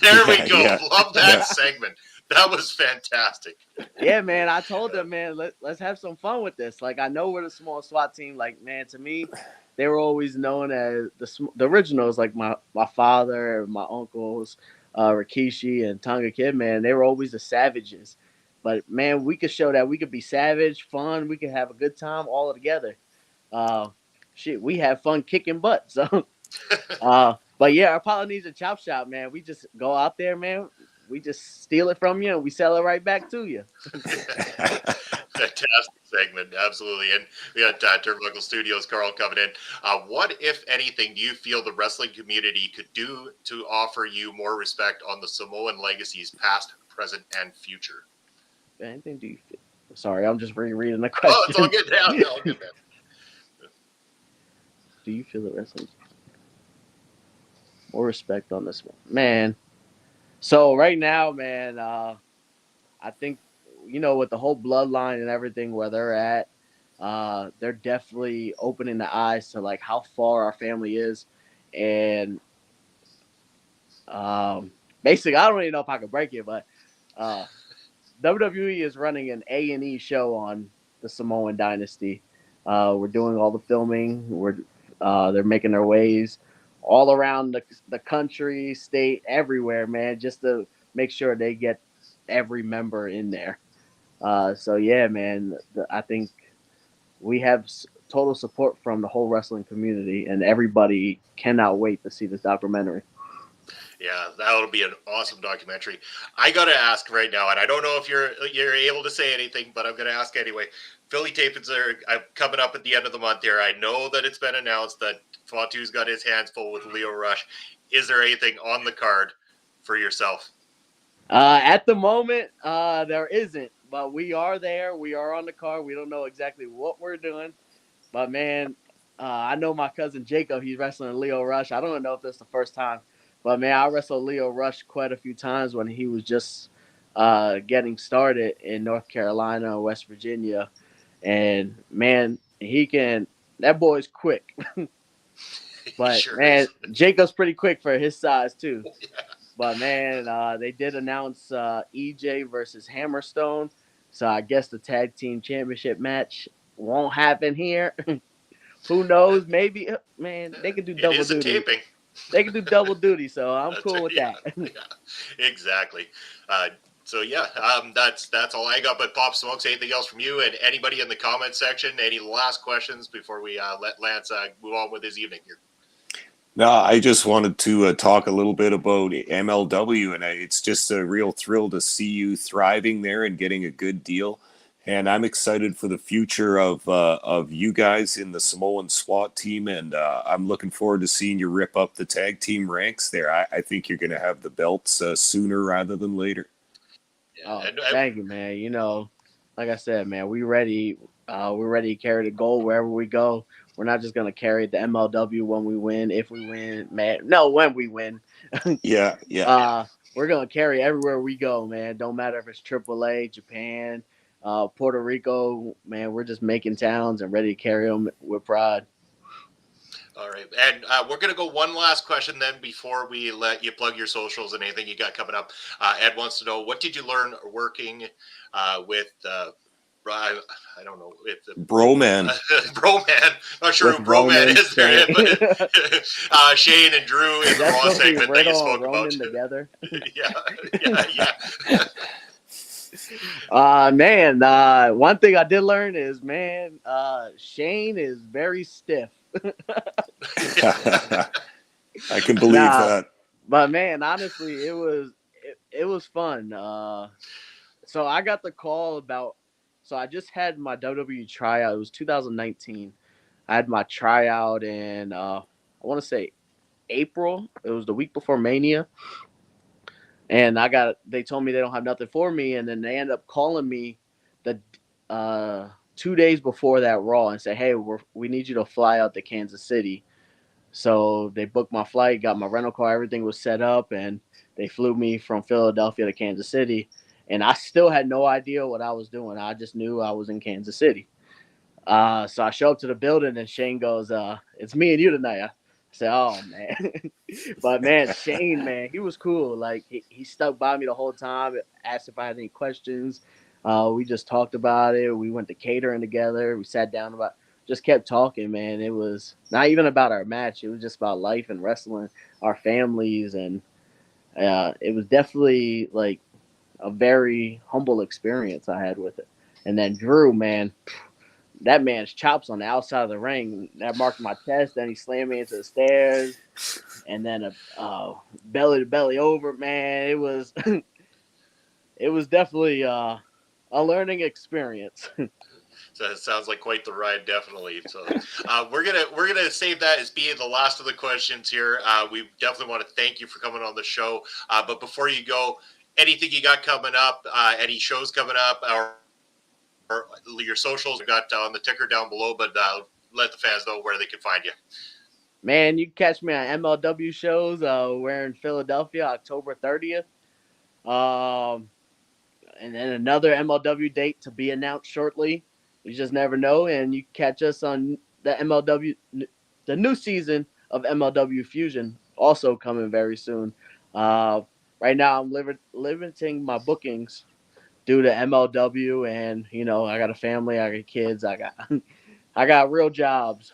there we Yeah, go. yeah, Love that yeah. segment. That was fantastic. Yeah, man. I told them, man, let's have some fun with this. Like, I know we're the small SWAT team. Like, man, to me, they were always known as the originals. Like my father, my uncles, Rikishi and Tonga Kid. Man, they were always the savages. But man, we could show that we could be savage, fun. We could have a good time all together. Uh, shit, we have fun kicking butt. So, but yeah, our Polynesian chop shop, man. We just go out there, man. We just steal it from you and we sell it right back to you. Fantastic segment, absolutely. And we got Turnbuckle Studios, Carl coming in. What, if anything, do you feel the wrestling community could do to offer you more respect on the Samoan legacies, past, present, and future? Anything do you feel? Sorry, I'm just rereading the Oh, it's all question. good now. All good, man. Do you feel the wrestling more respect on this one, man? So right now, man, I think with the whole bloodline and everything where they're at, they're definitely opening the eyes to like how far our family is, and um, basically, I don't even know if I could break it, but uh, WWE is running an A&E show on the Samoan dynasty. We're doing all the filming. They're making their ways all around the country, state, everywhere, man, just to make sure they get every member in there. So yeah, man, I think we have total support from the whole wrestling community, and everybody cannot wait to see this documentary. Yeah, that'll be an awesome documentary. I gotta ask right now, and I don't know if you're able to say anything, but I'm gonna ask anyway. Philly tapings are coming up at the end of the month here. I know that it's been announced that Fatu's got his hands full with Leo Rush. Is there anything on the card for yourself? At the moment, there isn't, but we are there. We are on the card. We don't know exactly what we're doing, but man, I know my cousin Jacob. He's wrestling Leo Rush. I don't know if this is the first time, but man, I wrestled Leo Rush quite a few times when he was just getting started in North Carolina, West Virginia, and man, he can. That boy's quick, He but sure man, is. Jacob's pretty quick for his size too. But man, they did announce EJ versus Hammerstone, so I guess the tag team championship match won't happen here. Who knows? Maybe, man, they could do It double is a duty. taping. They could do double duty, so I'm That's cool with yeah, that. yeah, exactly. So yeah, that's all I got. But Pop Smokes, anything else from you and anybody in the comment section? Any last questions before we let Lance move on with his evening here? No, I just wanted to talk a little bit about MLW, and it's just a real thrill to see you thriving there and getting a good deal. And I'm excited for the future of you guys in the Samoan SWAT team, and I'm looking forward to seeing you rip up the tag team ranks there. I think you're going to have the belts sooner rather than later. Oh, And thank you, man. Like I said, man, we ready. We're ready to carry the goal wherever we go. We're not just gonna carry the MLW when we win, if we win, man. No, when we win. Yeah, yeah. We're gonna carry everywhere we go, man. Don't matter if it's AAA, Japan, Puerto Rico, man. We're just making towns and ready to carry them with pride. all right, and we're gonna go one last question then before we let you plug your socials and anything you got coming up. Ed wants to know, what did you learn working with? I don't know if the Broman. Broman. Not sure With who Broman Roman, is there, Shane. but Shane and Drew in Is the that Raw supposed to be segment that you Riddle and spoke about. Roman together? Yeah. Man, one thing I did learn is, man, Shane is very stiff. I can believe Nah, that. but man, honestly, it was fun. So I got the call about. So I just had my WWE tryout. It was 2019. I had my tryout in I want to say April. It was the week before Mania, and they told me they don't have nothing for me, and then they end up calling me the 2 days before that Raw and say, hey, we need you to fly out to Kansas City. So they booked my flight, got my rental car, everything was set up, and they flew me from Philadelphia to Kansas City. And I still had no idea what I was doing. I just knew I was in Kansas City. So I show up to the building, and Shane goes, it's me and you tonight. I said, oh, man. But, man, Shane, man, he was cool. Like, he stuck by me the whole time, asked if I had any questions. We just talked about it. We went to catering together. We sat down just kept talking, man. It was not even about our match. It was just about life and wrestling, our families. And it was definitely, like, a very humble experience I had with it. And then Drew, man, that man's chops on the outside of the ring that marked my chest. Then he slammed me into the stairs, and then a belly to belly over. Man, it was definitely a learning experience. So it sounds like quite the ride, definitely. So we're gonna save that as being the last of the questions here. We definitely want to thank you for coming on the show. But before you go, anything you got coming up? Any shows coming up, or your socials we got on the ticker down below? But let the fans know where they can find you. Man, you can catch me on MLW shows. We're in Philadelphia, October 30th. And then another MLW date to be announced shortly. You just never know. And you can catch us on the new season of MLW Fusion, also coming very soon. Right now, I'm limiting my bookings due to MLW, and I got a family, I got kids, I got real jobs.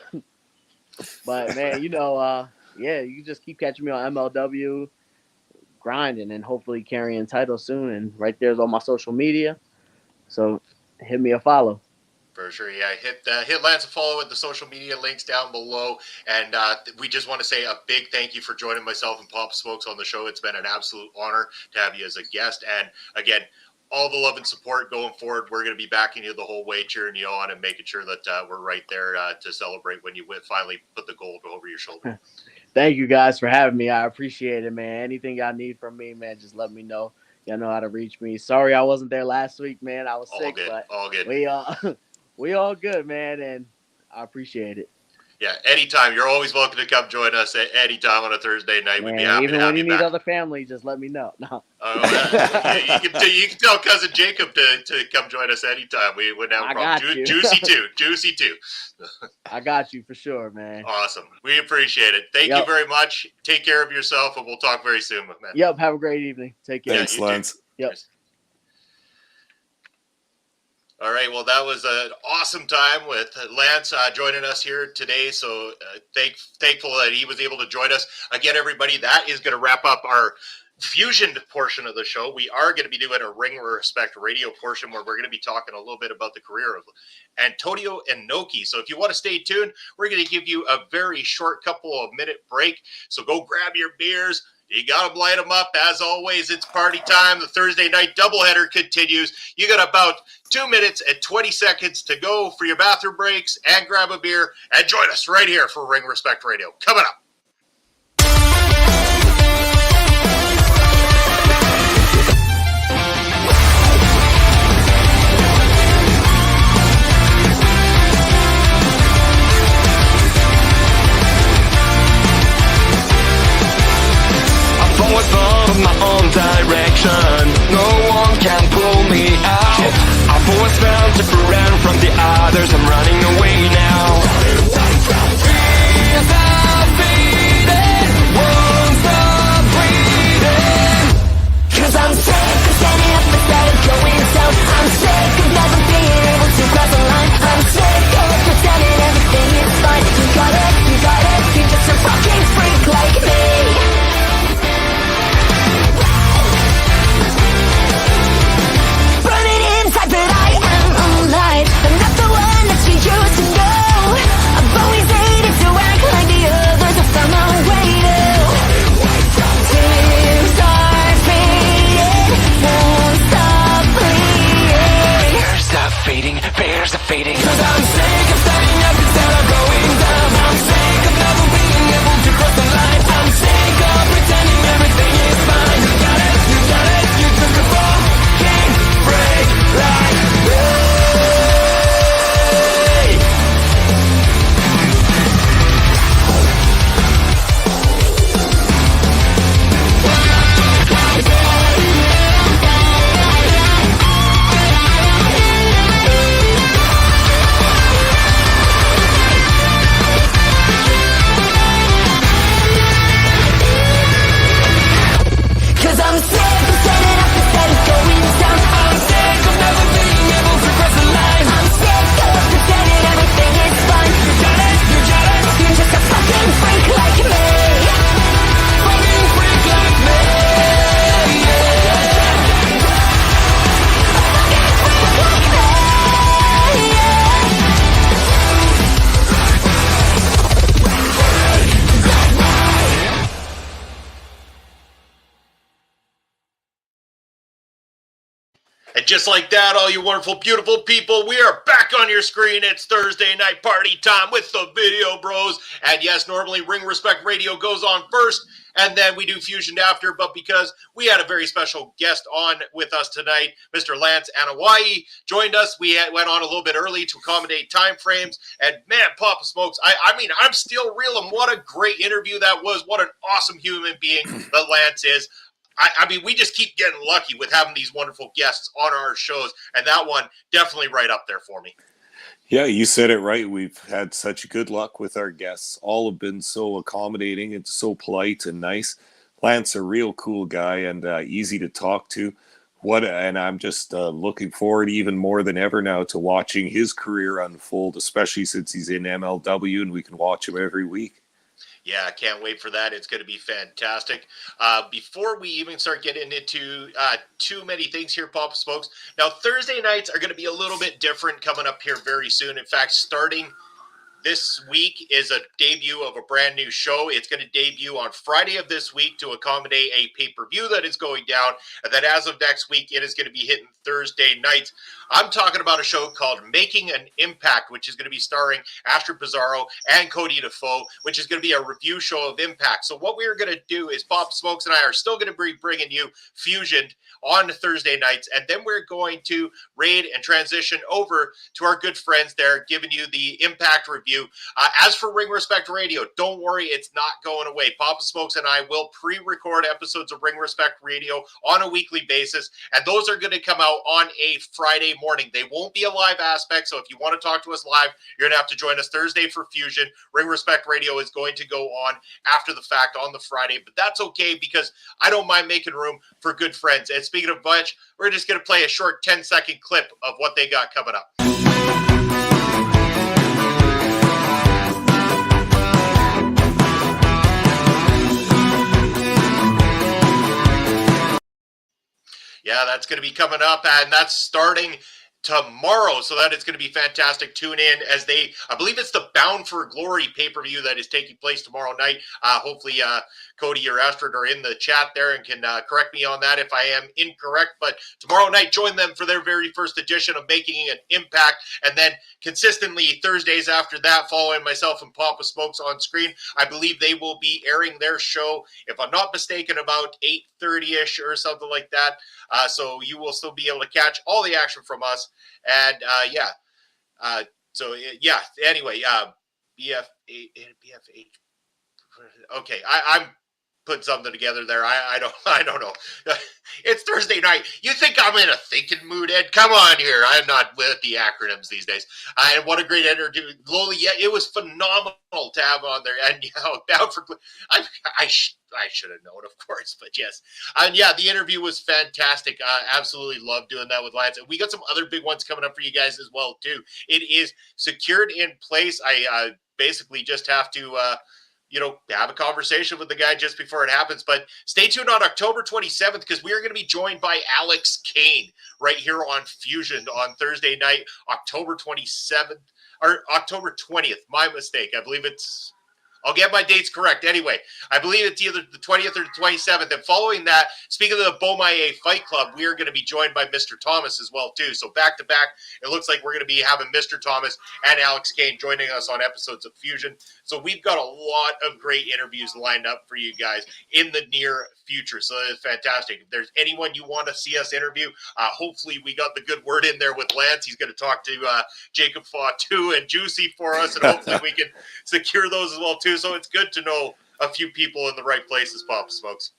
But man, yeah, you just keep catching me on MLW grinding and hopefully carrying titles soon. And right there's all my social media. So hit me a follow. For sure, yeah. Hit Lance a follow with the social media links down below, and we just want to say a big thank you for joining myself and Pop Smokes on the show. It's been an absolute honor to have you as a guest, and again, all the love and support going forward. We're going to be backing you the whole way, cheering you on, and making sure that we're right there to celebrate when you finally put the gold over your shoulder. Thank you guys for having me. I appreciate it, man. Anything y'all need from me, man, just let me know. Y'all know how to reach me. Sorry I wasn't there last week, man. I was All sick, good, but all good. we all good, man, and I appreciate it. Yeah, anytime. You're always welcome to come join us at any time on a Thursday night. We'd be happy Even to have when you you need back. other family, just let me know. No. You can tell cousin Jacob to come join us anytime. We wouldn't have a problem. got you. Juicy too. I got you for sure, man. Awesome. We appreciate it. Thank you very much. Take care of yourself, and we'll talk very soon, man. Yep. Have a great evening. Take care. Thanks, Lance. Yep. All right. Well, that was an awesome time with Lance joining us here today. So thankful that he was able to join us. Again, everybody, that is going to wrap up our Fusion portion of the show, we are going to be doing a Ring Respect Radio portion where we're going to be talking a little bit about the career of Antonio Anoki. So if you want to stay tuned, we're going to give you a very short couple of minute break. So go grab your beers. You got to light them up. As always, it's party time. The Thursday night doubleheader continues. You got about 2 minutes and 20 seconds to go for your bathroom breaks and grab a beer and join us right here for Ring Respect Radio. Coming up. With all of my own direction, no one can pull me out. I've always felt different from the others. I'm running away now. Fears are fading, won't stop breathing. 'Cause I'm sick of standing up instead of going down. I'm sick of never being able to cross the line. I'm sick of pretending everything is fine. You got it, you're just a fucking freak like me. But I am alive. I'm not the one that you used to know. I've always hated to act like the others. I found my way to. Tears are fading, won't stop bleeding. Bears are fading. 'Cause I'm sick of standing up instead of going down. I'm sick of never being able to cross the line. I'm sick of pretending everything is fine. You got it, you took a fucking break like me. And just like that, all you wonderful, beautiful people, we are back on your screen. It's Thursday night party time with the Video Bros. And yes, normally Ring Respect Radio goes on first, and then we do Fusion after. But because we had a very special guest on with us tonight, Mr. Lance Anoa'i joined us. We went on a little bit early to accommodate time frames. And man, Papa Smokes, I mean, I'm still reeling. What a great interview that was. What an awesome human being that Lance is. I mean, we just keep getting lucky with having these wonderful guests on our shows, and that one definitely right up there for me. Yeah, you said it right. We've had such good luck with our guests. All have been so accommodating and so polite and nice. Lance, a real cool guy and easy to talk to. And I'm just looking forward even more than ever now to watching his career unfold, especially since he's in MLW and we can watch him every week. Yeah, I can't wait for that. It's going to be fantastic. Before we even start getting into too many things here, Papa Smokes, now Thursday nights are going to be a little bit different coming up here very soon. In fact, starting this week is a debut of a brand new show. It's going to debut on Friday of this week to accommodate a pay-per-view that is going down. And then as of next week, it is going to be hitting Thursday nights. I'm talking about a show called Making an Impact, which is going to be starring Astrid Pizarro and Cody Defoe, which is going to be a review show of Impact. So what we're going to do is Pop Smokes and I are still going to be bringing you Fusion on Thursday nights, and then we're going to raid and transition over to our good friends there, giving you the Impact review. As for Ring Respect Radio, don't worry, it's not going away. Papa Smokes and I will pre-record episodes of Ring Respect Radio on a weekly basis, and those are going to come out on a Friday morning. They won't be a live aspect, so if you want to talk to us live, you're going to have to join us Thursday for Fusion. Ring Respect Radio is going to go on after the fact on the Friday, but that's okay because I don't mind making room for good friends. And speaking of which, we're just going to play a short 10-second clip of what they got coming up. Yeah, that's going to be coming up, and that's starting tomorrow. So that is going to be fantastic. Tune in as I believe it's the Bound for Glory pay-per-view that is taking place tomorrow night. Hopefully, Cody or Astrid are in the chat there and can correct me on that if I am incorrect. But tomorrow night, join them for their very first edition of Making an Impact. And then consistently Thursdays after that, following myself and Papa Smokes on screen, I believe they will be airing their show, if I'm not mistaken, about 8:30-ish or something like that. So you will still be able to catch all the action from us. And anyway, BF8. Okay, I'm putting something together there. I don't know. It's Thursday night. You think I'm in a thinking mood, Ed? Come on here. I'm not with the acronyms these days. And what a great interview, Loli. Yeah, it was phenomenal to have on there. And Bound for I should have known, of course, but yes. And yeah, the interview was fantastic. Absolutely loved doing that with Lance. And we got some other big ones coming up for you guys as well too. It is secured in place. I basically just have to have a conversation with the guy just before it happens. But stay tuned on October 27th because we are going to be joined by Alex Kane right here on Fusion on Thursday night, October 27th, or October 20th. My mistake. I believe I'll get my dates correct. Anyway, I believe it's either the 20th or the 27th. And following that, speaking of the Beaumaye Fight Club, we are going to be joined by Mr. Thomas as well, too. So back to back, it looks like we're going to be having Mr. Thomas and Alex Kane joining us on episodes of Fusion. So we've got a lot of great interviews lined up for you guys in the near future. So it's fantastic. If there's anyone you want to see us interview, hopefully we got the good word in there with Lance. He's going to talk to Jacob Fatu and Juicy for us, and hopefully we can secure those as well, too. So it's good to know a few people in the right places, Papa Smokes.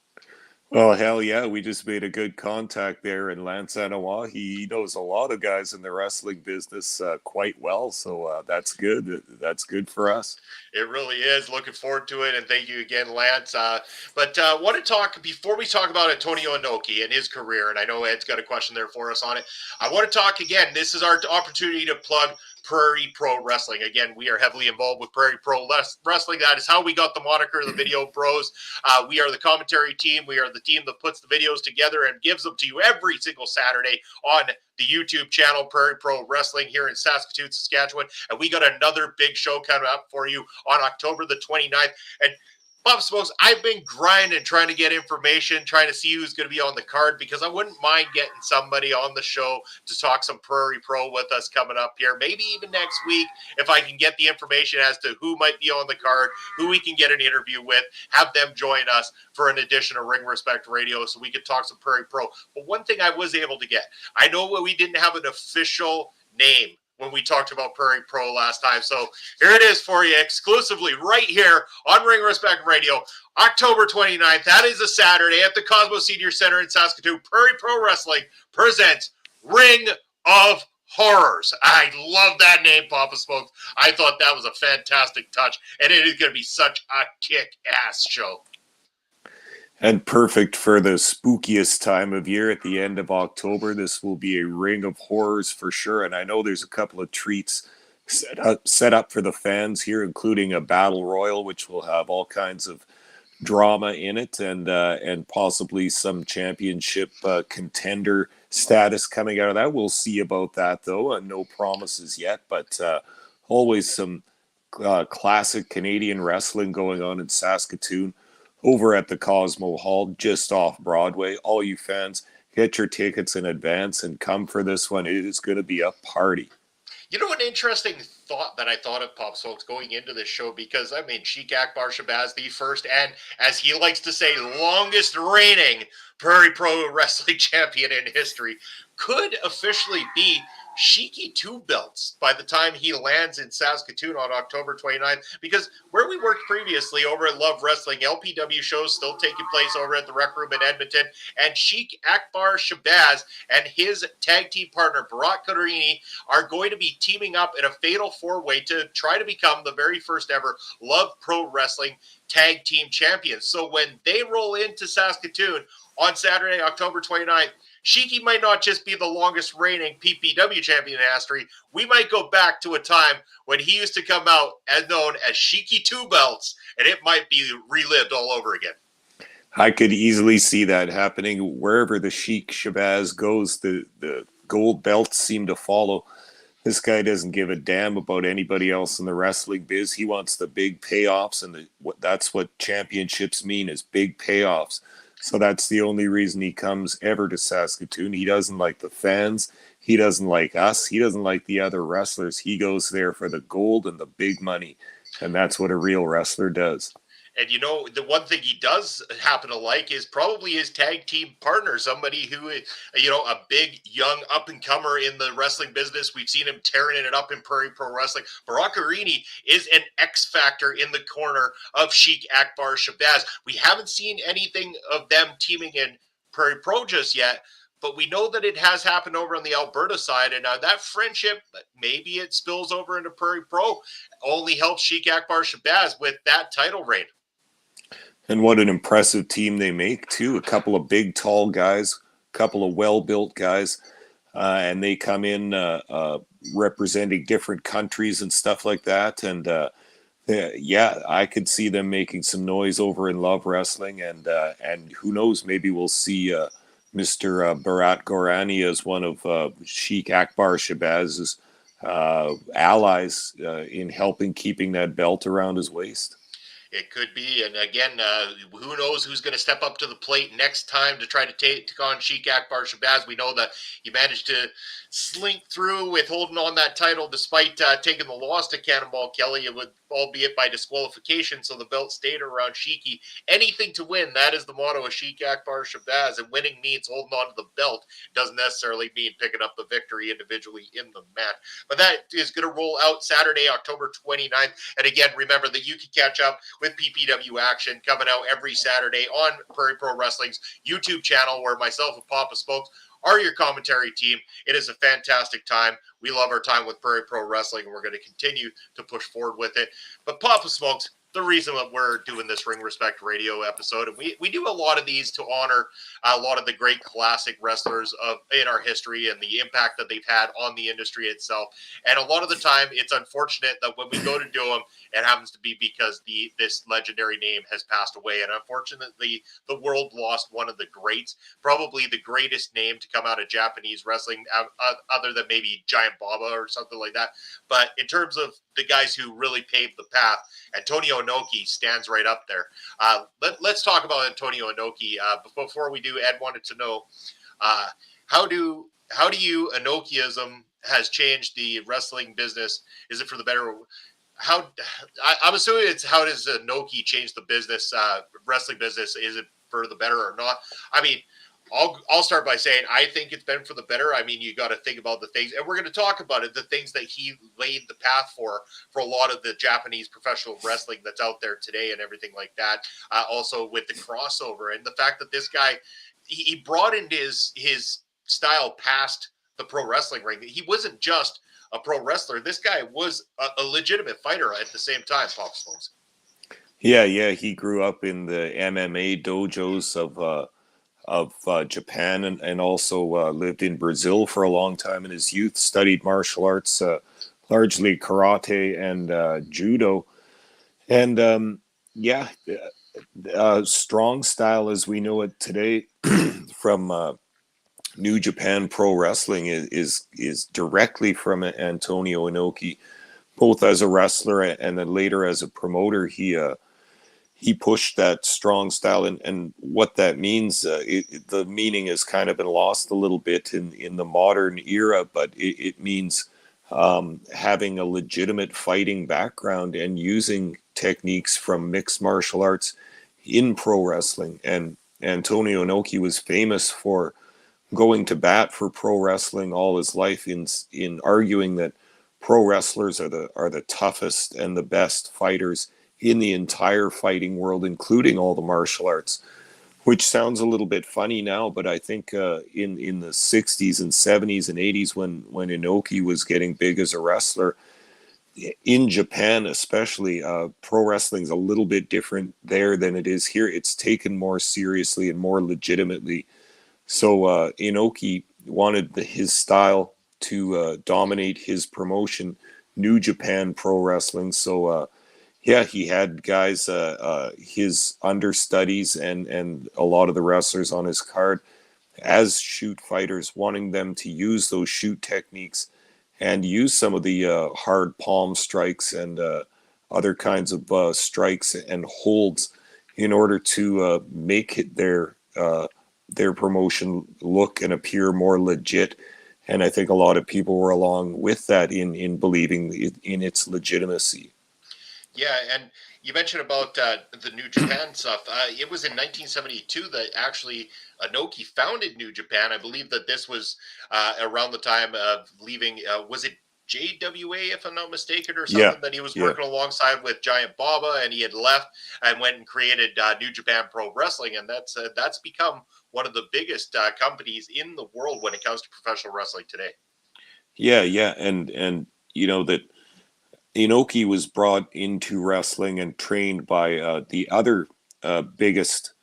Well, hell yeah, we just made a good contact there in Lance Anoa'i. He knows a lot of guys in the wrestling business quite well, so that's good. That's good for us. It really is. Looking forward to it, and thank you again, Lance. But want to talk, before we talk about Antonio Anoki and his career, and I know Ed's got a question there for us on it, I want to talk again. This is our opportunity to plug Prairie Pro Wrestling. Again, we are heavily involved with Prairie Pro Wrestling. That is how we got the moniker, the Video Bros. We are the commentary team. We are the team that puts the videos together and gives them to you every single Saturday on the YouTube channel, Prairie Pro Wrestling, here in Saskatoon, Saskatchewan. And we got another big show coming up for you on October the 29th. And Bob Smokes, I've been grinding, trying to get information, trying to see who's going to be on the card, because I wouldn't mind getting somebody on the show to talk some Prairie Pro with us coming up here. Maybe even next week, if I can get the information as to who might be on the card, who we can get an interview with, have them join us for an edition of Ring Respect Radio so we could talk some Prairie Pro. But one thing I was able to get, I know we didn't have an official name when we talked about Prairie Pro last time. So here it is for you exclusively right here on Ring Respect Radio, October 29th. That is a Saturday at the Cosmos Senior Center in Saskatoon. Prairie Pro Wrestling presents Ring of Horrors. I love that name, Papa Smokes. I thought that was a fantastic touch, and it is going to be such a kick-ass show. And perfect for the spookiest time of year at the end of October. This will be a ring of horrors for sure. And I know there's a couple of treats set up for the fans here, including a battle royal, which will have all kinds of drama in it, and possibly some championship contender status coming out of that. We'll see about that, though. No promises yet, but always some classic Canadian wrestling going on in Saskatoon, over at the Cosmo Hall, just off Broadway. All you fans, get your tickets in advance and come for this one. It is going to be a party. You know, an interesting thought that I thought of, Pop Smokes, going into this show, because, I mean, Sheik Akbar Shabazz, the first, and as he likes to say, longest reigning Prairie Pro Wrestling champion in history, could officially be Sheiky Two Belts by the time he lands in Saskatoon on October 29th, because where we worked previously over at Love Wrestling, LPW shows still taking place over at the Rec Room in Edmonton, and Sheik Akbar Shabazz and his tag team partner Bharat Karini are going to be teaming up in a fatal four-way to try to become the very first ever Love Pro Wrestling tag team champions. So when they roll into Saskatoon on Saturday, October 29th, Sheiky might not just be the longest reigning PPW champion in history. We might go back to a time when he used to come out as known as Sheiky Two Belts, and it might be relived all over again. I could easily see that happening wherever the Sheik Shabazz goes. The gold belts seem to follow. This guy doesn't give a damn about anybody else in the wrestling biz. He wants the big payoffs, and that's what championships mean, is big payoffs. So that's the only reason he comes ever to Saskatoon. He doesn't like the fans. He doesn't like us. He doesn't like the other wrestlers. He goes there for the gold and the big money, and that's what a real wrestler does. And you know, the one thing he does happen to like is probably his tag team partner, somebody who is, you know, a big, young, up and comer in the wrestling business. We've seen him tearing it up in Prairie Pro Wrestling. Barack Arini is an X factor in the corner of Sheik Akbar Shabazz. We haven't seen anything of them teaming in Prairie Pro just yet, but we know that it has happened over on the Alberta side. And that friendship, maybe it spills over into Prairie Pro, only helps Sheik Akbar Shabazz with that title reign. And what an impressive team they make, too. A couple of big, tall guys, a couple of well-built guys, and they come in representing different countries and stuff like that. And, yeah, I could see them making some noise over in Love Wrestling. And who knows, maybe we'll see Mr. Bharat Gorani as one of Sheik Akbar Shabazz's allies in helping keeping that belt around his waist. It could be. And again, who knows who's going to step up to the plate next time to try to take on Sheik Akbar Shabazz. We know that he managed to slink through with holding on that title despite taking the loss to Cannonball Kelly, albeit by disqualification, so the belt stayed around Sheiky. Anything to win, that is the motto of Sheik Akbar Shabazz, and winning means holding on to the belt. Doesn't necessarily mean picking up the victory individually in the match. But that is going to roll out Saturday, October 29th. And again, remember that you can catch up with PPW action coming out every Saturday on Prairie Pro Wrestling's YouTube channel, where myself and Papa Smokes are your commentary team. It is a fantastic time. We love our time with Prairie Pro Wrestling, and we're going to continue to push forward with it. But Papa Smokes, the reason that we're doing this Ring Respect Radio episode, and we do a lot of these to honor a lot of the great classic wrestlers in our history and the impact that they've had on the industry itself. And a lot of the time, it's unfortunate that when we go to do them, it happens to be because this legendary name has passed away. And unfortunately, the world lost one of the greats, probably the greatest name to come out of Japanese wrestling, other than maybe Giant Baba or something like that. But in terms of the guys who really paved the path, Antonio Anoki stands right up there. Let's talk about Antonio Anoki. Before we do, Ed wanted to know how do you Anokiism has changed the wrestling business? Is it for the better? I'm assuming it's how does Anoki change the business, wrestling business? Is it for the better or not? I mean, I'll start by saying I think it's been for the better. I mean, you got to think about the things, and we're going to talk about it, the things that he laid the path for a lot of the Japanese professional wrestling that's out there today and everything like that. Also with the crossover and the fact that this guy, he broadened his style past the pro wrestling ring. He wasn't just a pro wrestler. This guy was a legitimate fighter at the same time, Pop Smokes. Yeah, he grew up in the MMA dojos of Japan and also lived in Brazil for a long time in his youth, studied martial arts, largely karate and judo. And strong style as we know it today from New Japan Pro Wrestling is directly from Antonio Inoki, both as a wrestler and then later as a promoter. He pushed that strong style, and what that means, the meaning has kind of been lost a little bit in the modern era, but it means having a legitimate fighting background and using techniques from mixed martial arts in pro wrestling. And Antonio Inoki was famous for going to bat for pro wrestling all his life in arguing that pro wrestlers are the toughest and the best fighters in the entire fighting world, including all the martial arts, which sounds a little bit funny now, but I think in the 60s and 70s and 80s when Inoki was getting big as a wrestler, in Japan especially, pro wrestling's a little bit different there than it is here. It's taken more seriously and more legitimately. So Inoki wanted his style to dominate his promotion, New Japan Pro Wrestling. So Yeah, he had guys, his understudies, and a lot of the wrestlers on his card as shoot fighters, wanting them to use those shoot techniques and use some of the hard palm strikes and other kinds of strikes and holds in order to make it their promotion look and appear more legit. And I think a lot of people were along with that in believing in its legitimacy. Yeah, and you mentioned about the New Japan stuff. It was in 1972 that actually Anoki founded New Japan. I believe that this was around the time of leaving. Was it JWA, if I'm not mistaken, or Yeah, something that he was yeah. working alongside with Giant Baba, and he had left and went and created New Japan Pro Wrestling, and that's become one of the biggest companies in the world when it comes to professional wrestling today. Yeah, and you know that Inoki was brought into wrestling and trained by the other biggest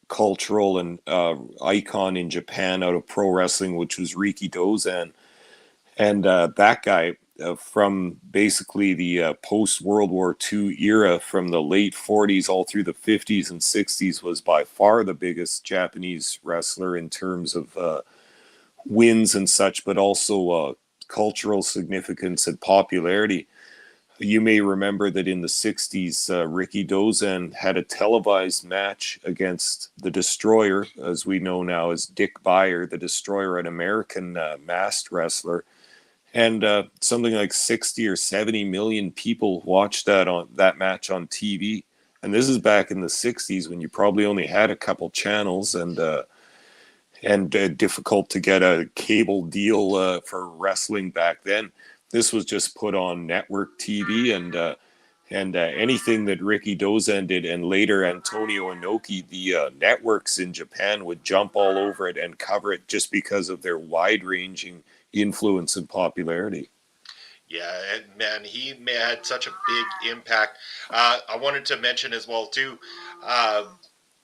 cultural and icon in Japan out of pro wrestling, which was Riki Dozan. And that guy, from basically the post World War II era, from the late 40s all through the 50s and 60s, was by far the biggest Japanese wrestler in terms of wins and such, but also cultural significance and popularity. You may remember that in the 60s, Ricky Dozan had a televised match against the Destroyer, as we know now as Dick Beyer, the Destroyer, an American masked wrestler. And something like 60 or 70 million people watched that match on TV. And this is back in the 60s when you probably only had a couple channels and difficult to get a cable deal for wrestling back then. This was just put on network TV, and anything that Ricky Dozan did, and later Antonio Inoki, the networks in Japan would jump all over it and cover it just because of their wide-ranging influence and popularity. Yeah, and man, he had such a big impact. I wanted to mention as well too. Uh,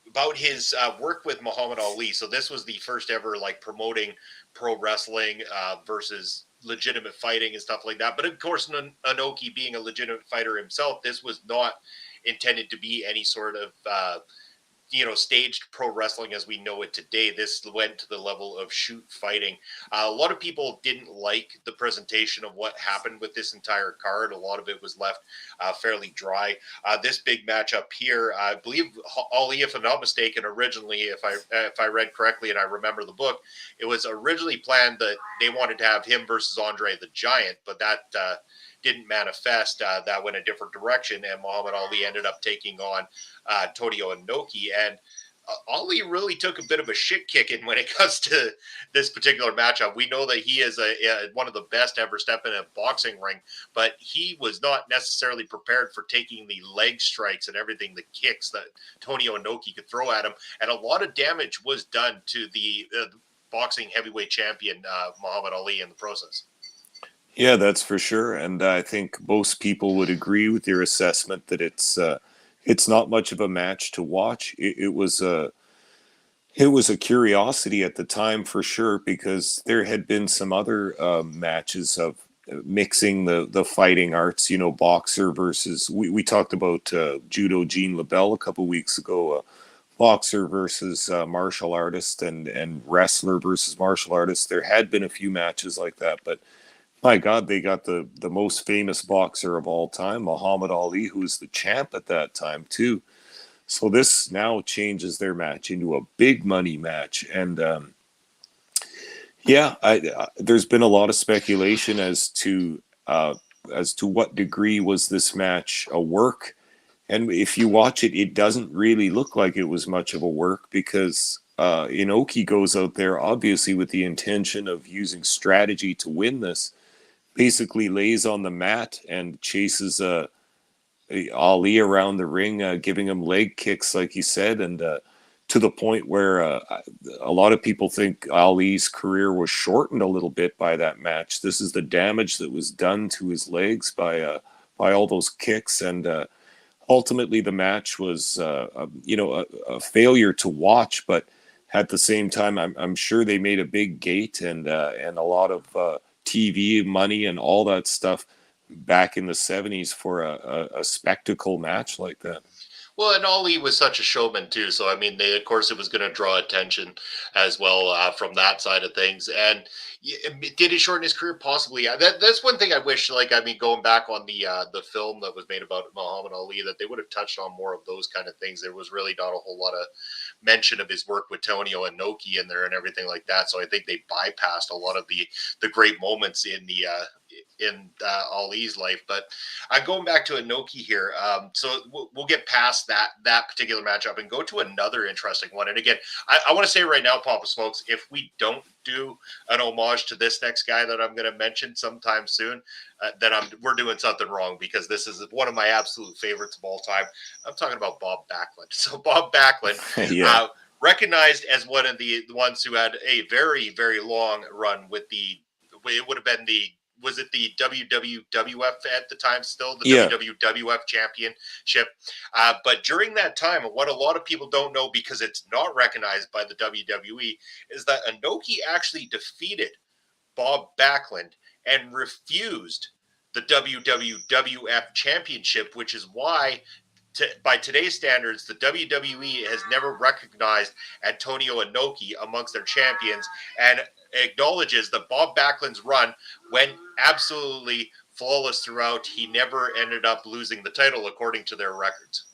about his work with Muhammad Ali. So this was the first ever like promoting pro wrestling versus legitimate fighting and stuff like that. But of course, Anoki being a legitimate fighter himself, this was not intended to be any sort of staged pro wrestling as we know it today. This went to the level of shoot fighting. A lot of people didn't like the presentation of what happened with this entire card. A lot of it was left fairly dry. This big matchup here, I believe Ali, if I'm not mistaken, originally, if I read correctly and I remember the book, it was originally planned that they wanted to have him versus Andre the Giant, but that didn't manifest. That went a different direction, and Muhammad Ali ended up taking on Tonio Anoki. And Ali really took a bit of a shit kicking when it comes to this particular matchup. We know that he is one of the best ever step in a boxing ring, but he was not necessarily prepared for taking the leg strikes and everything, the kicks that Tonio Anoki could throw at him. And a lot of damage was done to the boxing heavyweight champion, Muhammad Ali, in the process. Yeah, that's for sure. And I think most people would agree with your assessment that it's not much of a match to watch. It was a curiosity at the time for sure, because there had been some other matches of mixing the fighting arts, boxer versus, we talked about judo Jean LaBelle a couple weeks ago, boxer versus martial artist, and wrestler versus martial artist. There had been a few matches like that, but my God, they got the most famous boxer of all time, Muhammad Ali, who was the champ at that time too. So this now changes their match into a big money match, and yeah, there's been a lot of speculation as to what degree was this match a work. And if you watch it, it doesn't really look like it was much of a work, because Inoki goes out there obviously with the intention of using strategy to win this. Basically lays on the mat and chases Ali around the ring, giving him leg kicks, like you said, and to the point where a lot of people think Ali's career was shortened a little bit by that match. This is the damage that was done to his legs by all those kicks, and ultimately the match was a failure to watch. But at the same time, I'm sure they made a big gate and a lot of TV money and all that stuff back in the 70s for a spectacle match like that. Well, and Ali was such a showman too, so I mean, of course, it was going to draw attention as well from that side of things. And did it shorten his career? Possibly. Yeah, that's one thing I wish. Like, I mean, going back on the film that was made about Muhammad Ali, that they would have touched on more of those kind of things. There was really not a whole lot of mention of his work with Tonio and Noki in there and everything like that. So I think they bypassed a lot of the great moments in Ali's life. But I'm going back to Anoki here. So we'll get past that particular matchup and go to another interesting one. And again, I want to say right now, Papa Smokes, if we don't do an homage to this next guy that I'm going to mention sometime soon, then we're doing something wrong, because this is one of my absolute favorites of all time. I'm talking about Bob Backlund. So Bob Backlund, Yeah. recognized as one of the ones who had a very, very long run with it would have been was it the WWF at the time still? The Yeah. WWF championship. But during that time, what a lot of people don't know, because it's not recognized by the WWE, is that Anoki actually defeated Bob Backlund and refused the WWF championship, which is why by today's standards, the WWE has never recognized Antonio Inoki amongst their champions, and acknowledges that Bob Backlund's run went absolutely flawless throughout. He never ended up losing the title according to their records.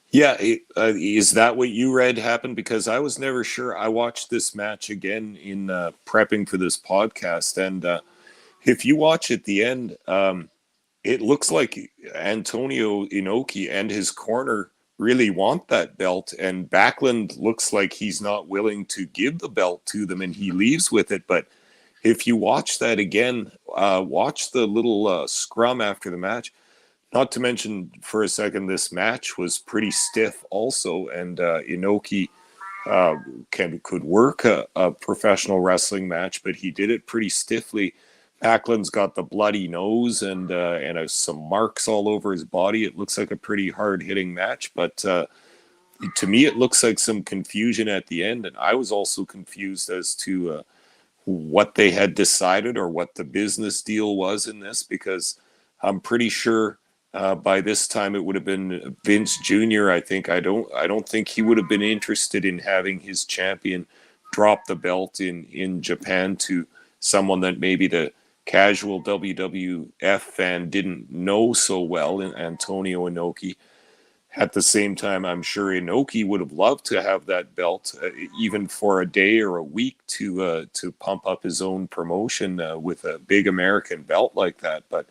Yeah, is that what you read happened? Because I was never sure. I watched this match again in prepping for this podcast, and if you watch at the end, it looks like Antonio Inoki and his corner really want that belt, and Backlund looks like he's not willing to give the belt to them, and he leaves with it. But if you watch that again, watch the little scrum after the match. Not to mention, for a second, this match was pretty stiff also, and Inoki could work a professional wrestling match, but he did it pretty stiffly. Backlund's got the bloody nose and some marks all over his body. It looks like a pretty hard-hitting match, but to me, it looks like some confusion at the end, and I was also confused as to what they had decided or what the business deal was in this, because I'm pretty sure by this time it would have been Vince Jr. I don't think he would have been interested in having his champion drop the belt in Japan to someone that maybe the casual WWF fan didn't know so well, in Antonio Inoki. At the same time, I'm sure Inoki would have loved to have that belt, even for a day or a week, to pump up his own promotion with a big American belt like that. But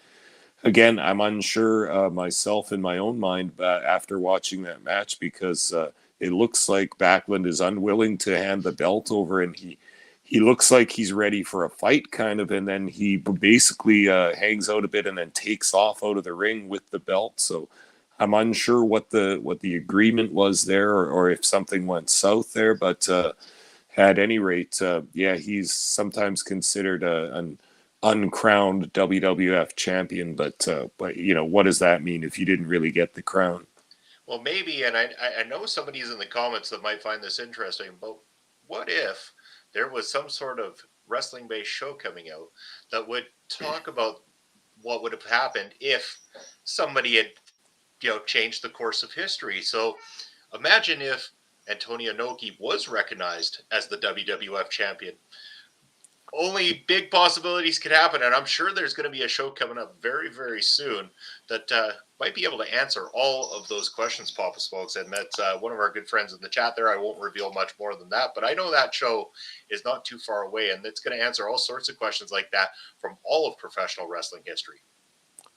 again, I'm unsure myself in my own mind after watching that match, because it looks like Backlund is unwilling to hand the belt over, and he looks like he's ready for a fight, kind of, and then he basically hangs out a bit and then takes off out of the ring with the belt. So I'm unsure what the agreement was there, or if something went south there. But at any rate, yeah, he's sometimes considered an uncrowned WWF champion. But what does that mean if you didn't really get the crown? Well, maybe, and I know somebody's in the comments that might find this interesting, but what if there was some sort of wrestling-based show coming out that would talk about what would have happened if somebody had, changed the course of history? So imagine if Antonio Inoki was recognized as the WWF champion. Only big possibilities could happen, and I'm sure there's going to be a show coming up very, very soon that might be able to answer all of those questions, Papa Smokes. And that's one of our good friends in the chat there. I won't reveal much more than that, but I know that show is not too far away, and it's going to answer all sorts of questions like that from all of professional wrestling history.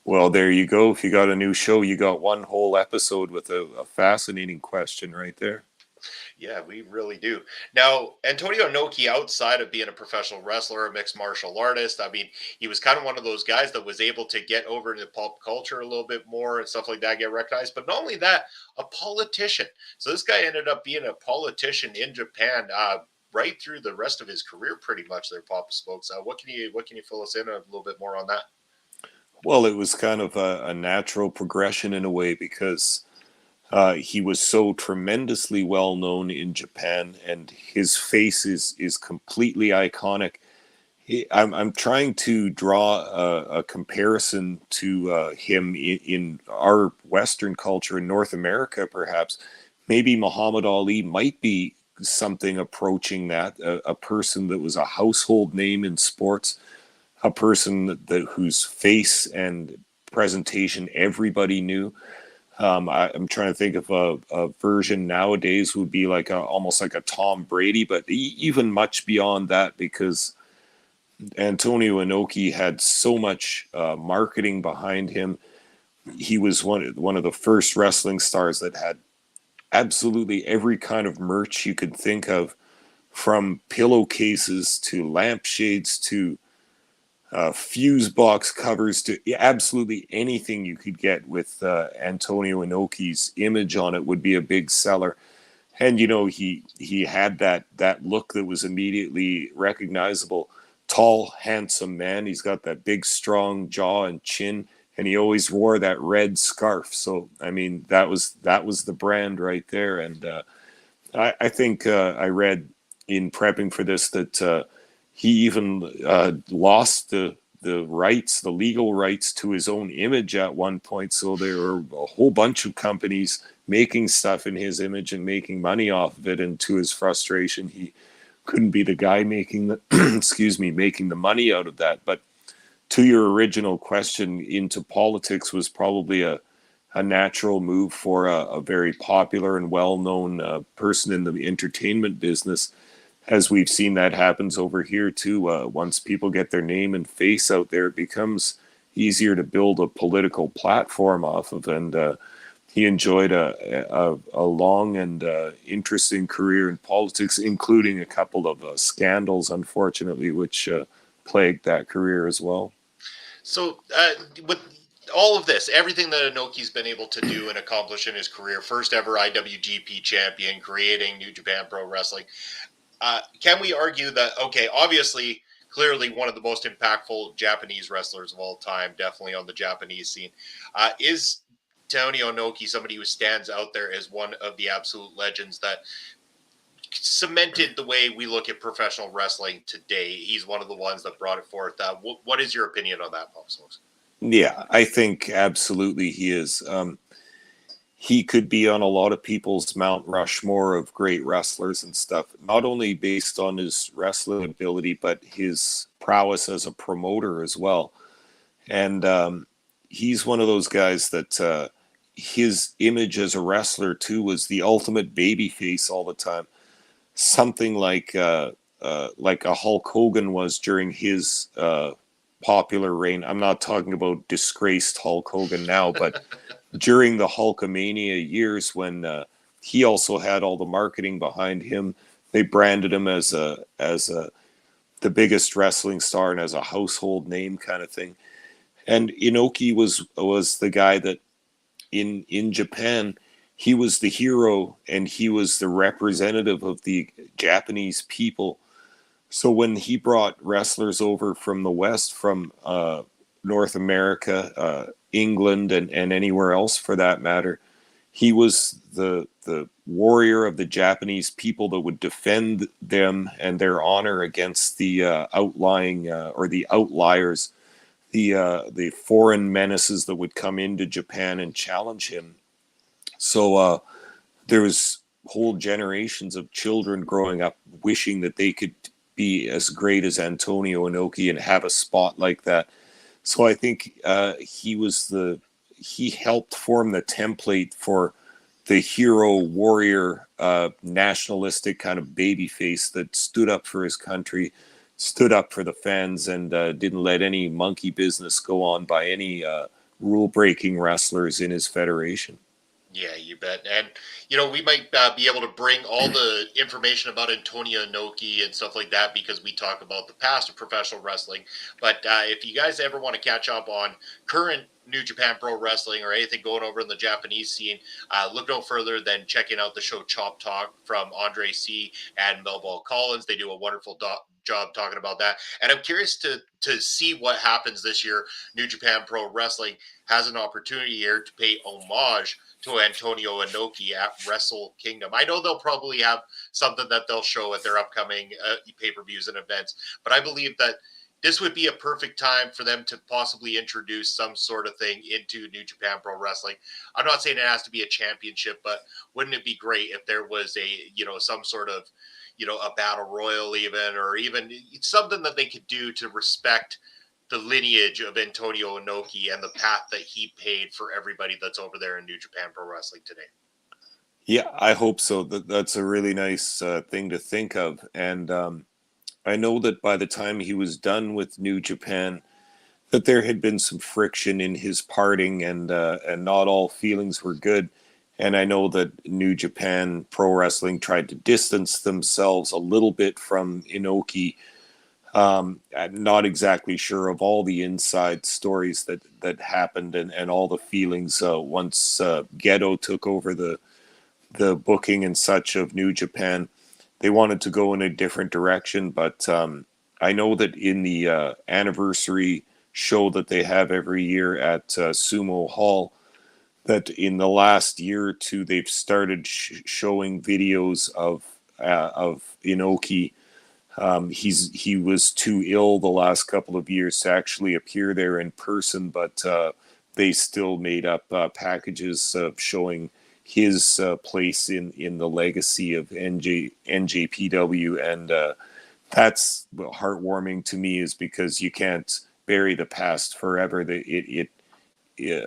Well, there you go. If you got a new show, you got one whole episode with a fascinating question right there. Yeah, we really do. Now, Antonio Inoki, outside of being a professional wrestler, a mixed martial artist, I mean, he was kind of one of those guys that was able to get over into pop culture a little bit more and stuff like that, get recognized. But not only that, a politician. So this guy ended up being a politician in Japan right through the rest of his career, pretty much. There, Papa Smokes. What can you fill us in a little bit more on that? Well, it was kind of a natural progression in a way, because he was so tremendously well known in Japan, and his face is completely iconic. I'm trying to draw a comparison to him in our Western culture in North America, perhaps. Maybe Muhammad Ali might be something approaching that, a person that was a household name in sports, a person whose face and presentation everybody knew. I'm trying to think of a version nowadays would be like almost like a Tom Brady, but even much beyond that, because Antonio Anoki had so much marketing behind him. He was one of the first wrestling stars that had absolutely every kind of merch you could think of, from pillowcases to lampshades to fuse box covers to absolutely anything you could get with Antonio Inoki's image on it would be a big seller. And he had that look that was immediately recognizable. Tall, handsome man. He's got that big, strong jaw and chin, and he always wore that red scarf. So I mean, that was the brand right there. And I think I read in prepping for this that he even lost the rights, the legal rights to his own image at one point. So there were a whole bunch of companies making stuff in his image and making money off of it. And to his frustration, he couldn't be the guy making the making the money out of that. But to your original question, into politics was probably a natural move for a very popular and well-known person in the entertainment business, as we've seen that happens over here too. Once people get their name and face out there, it becomes easier to build a political platform off of. And he enjoyed a long and interesting career in politics, including a couple of scandals, unfortunately, which plagued that career as well. So, with all of this, everything that Anoki's been able to do and accomplish in his career, first ever IWGP champion, creating New Japan Pro Wrestling, can we argue that, okay, obviously, clearly one of the most impactful Japanese wrestlers of all time, definitely on the Japanese scene, is Antonio Inoki somebody who stands out there as one of the absolute legends that cemented the way we look at professional wrestling today? He's one of the ones that brought it forth. What is your opinion on that, Pop Smokes? Yeah, I think absolutely he is. He could be on a lot of people's Mount Rushmore of great wrestlers and stuff, not only based on his wrestling ability, but his prowess as a promoter as well. And he's one of those guys that his image as a wrestler, too, was the ultimate baby face all the time. Something like a Hulk Hogan was during his popular reign. I'm not talking about disgraced Hulk Hogan now, but during the Hulkamania years when he also had all the marketing behind him, they branded him as the biggest wrestling star and as a household name kind of thing. And Inoki was the guy that in Japan, he was the hero and he was the representative of the Japanese people. So when he brought wrestlers over from the West, from North America, England, and anywhere else for that matter, he was the warrior of the Japanese people that would defend them and their honor against the outlying or the outliers, the foreign menaces that would come into Japan and challenge him. So there was whole generations of children growing up wishing that they could be as great as Antonio Inoki and have a spot like that. So I think he helped form the template for the hero warrior nationalistic kind of baby face that stood up for his country, stood up for the fans, and didn't let any monkey business go on by any rule breaking wrestlers in his federation. Yeah, you bet. And, we might be able to bring all the information about Antonio Inoki and stuff like that because we talk about the past of professional wrestling. But if you guys ever want to catch up on current New Japan Pro Wrestling or anything going over in the Japanese scene, look no further than checking out the show Chop Talk from Andre C. and Melville Collins. They do a wonderful job talking about that. And I'm curious to see what happens this year. New Japan Pro Wrestling has an opportunity here to pay homage to Antonio Anoki at Wrestle Kingdom. I know they'll probably have something that they'll show at their upcoming pay-per-views and events, but I believe that this would be a perfect time for them to possibly introduce some sort of thing into New Japan Pro Wrestling. I'm not saying it has to be a championship, but wouldn't it be great if there was some sort of, a battle royal even, or even something that they could do to respect the lineage of Antonio Inoki and the path that he paid for everybody that's over there in New Japan Pro Wrestling today. Yeah, I hope so. That's a really nice thing to think of. And I know that by the time he was done with New Japan, that there had been some friction in his parting, and not all feelings were good. And I know that New Japan Pro Wrestling tried to distance themselves a little bit from Inoki. I'm not exactly sure of all the inside stories that happened, and all the feelings once Gedo took over the booking and such of New Japan. They wanted to go in a different direction, but I know that in the anniversary show that they have every year at Sumo Hall, that in the last year or two they've started showing videos of Inoki. He was too ill the last couple of years to actually appear there in person, but they still made up packages showing his place in the legacy of NJPW, and that's heartwarming to me, is because you can't bury the past forever.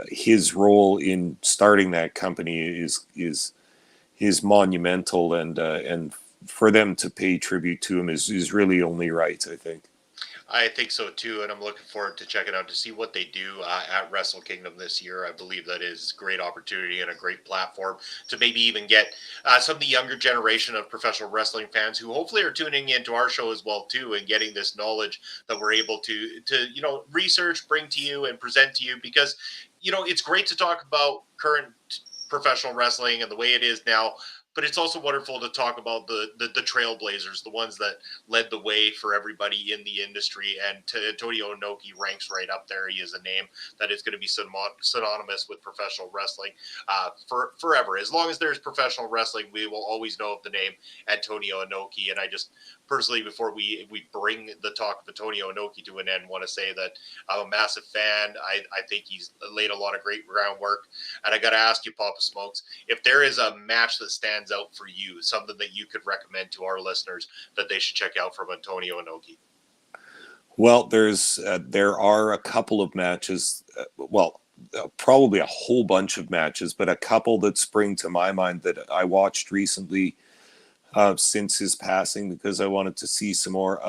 His role in starting that company is monumental, and for them to pay tribute to him is really only right, I think. I think so too, and I'm looking forward to checking out to see what they do at Wrestle Kingdom this year. I believe that is a great opportunity and a great platform to maybe even get some of the younger generation of professional wrestling fans who hopefully are tuning into our show as well too, and getting this knowledge that we're able to research, bring to you, and present to you, because it's great to talk about current professional wrestling and the way it is now. But it's also wonderful to talk about the trailblazers, the ones that led the way for everybody in the industry. And Antonio Inoki ranks right up there. He is a name that is going to be synonymous with professional wrestling for forever. As long as there's professional wrestling, we will always know of the name Antonio Inoki. And I just personally, before we bring the talk of Antonio Inoki to an end, want to say that I'm a massive fan. I think he's laid a lot of great groundwork. And I got to ask you, Papa Smokes, if there is a match that stands out for you, something that you could recommend to our listeners that they should check out from Antonio Inoki. Well, there are a couple of matches, probably a whole bunch of matches, but a couple that spring to my mind that I watched recently since his passing, because I wanted to see some more.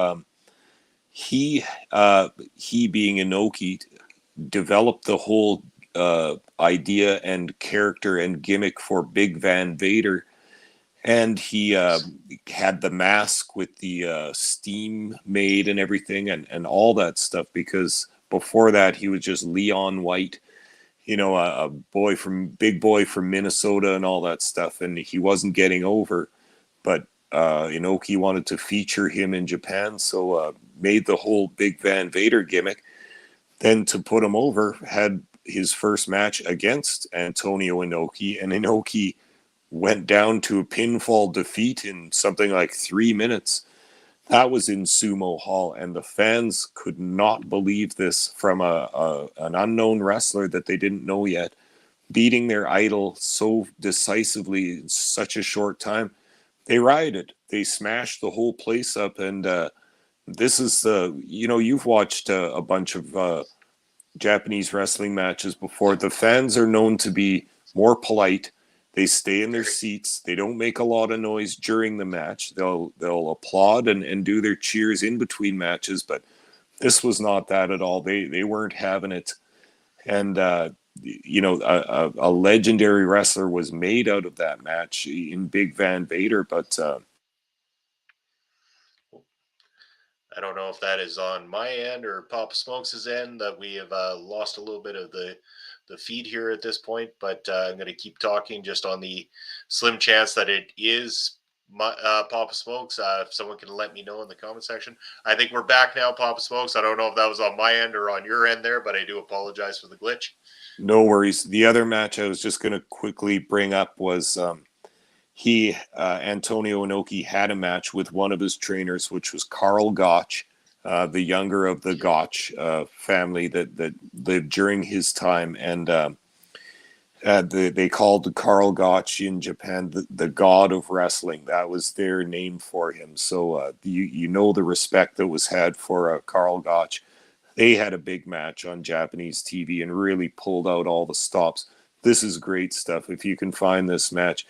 He being Inoki, developed the whole idea and character and gimmick for Big Van Vader. And he had the mask with the steam made and everything, and all that stuff, because before that he was just Leon White, a big boy from Minnesota and all that stuff, and he wasn't getting over. But Inoki wanted to feature him in Japan, so made the whole Big Van Vader gimmick. Then to put him over, had his first match against Antonio Inoki, and Inoki went down to a pinfall defeat in something like 3 minutes. That was in Sumo Hall, and the fans could not believe this from an unknown wrestler that they didn't know yet, beating their idol so decisively in such a short time. They rioted. They smashed the whole place up, and this is you've watched a bunch of Japanese wrestling matches before. The fans are known to be more polite. They stay in their seats. They don't make a lot of noise during the match. They'll applaud and do their cheers in between matches, but this was not that at all. They weren't having it. And a legendary wrestler was made out of that match in Big Van Vader, but I don't know if that is on my end or Papa Smokes' end, that we have lost a little bit of the feed here at this point, but I'm going to keep talking just on the slim chance that it is Papa Smokes. If someone can let me know in the comment section. I think we're back now, Papa Smokes. I don't know if that was on my end or on your end there, but I do apologize for the glitch. No worries. The other match I was just going to quickly bring up was Antonio Inoki had a match with one of his trainers, which was Carl Gotch. the younger of the Gotch family that lived during his time, and they called Karl Gotch in Japan the god of wrestling. That was their name for him. So you know the respect that was had for Karl Gotch. They had a big match on Japanese TV and really pulled out all the stops. This is great stuff. If you can find this match,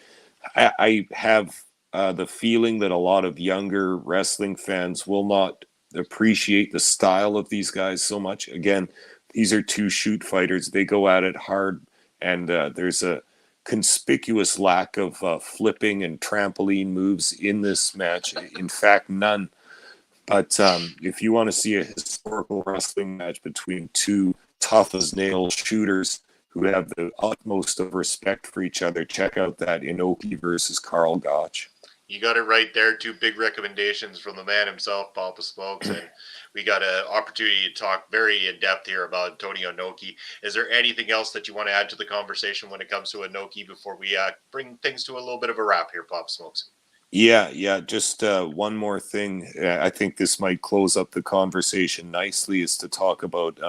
I have the feeling that a lot of younger wrestling fans will not appreciate the style of these guys so much. Again, these are two shoot fighters. They go at it hard, and there's a conspicuous lack of flipping and trampoline moves in this match. In fact, none. But if you want to see a historical wrestling match between two tough as nails shooters who have the utmost of respect for each other, check out that Anoki versus Karl Gotch. You got it right there. Two big recommendations from the man himself, Papa Smokes, and we got an opportunity to talk very in depth here about Antonio Anoki. Is there anything else that you want to add to the conversation when it comes to Anoki before we bring things to a little bit of a wrap here, Papa Smokes? Yeah. Just one more thing. I think this might close up the conversation nicely is to talk about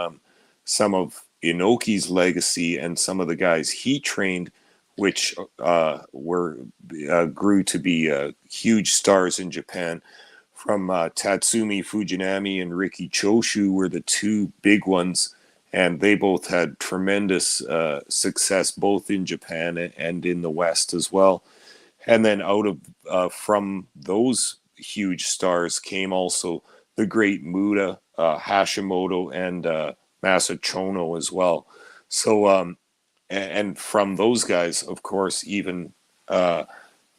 some of Inoki's legacy and some of the guys he trained, which grew to be huge stars in Japan. From Tatsumi Fujinami and Riki Choshu were the two big ones, and they both had tremendous success both in Japan and in the West as well. And then out of from those huge stars came also the great Muda, Hashimoto, and Masachono as well. So and from those guys, of course, even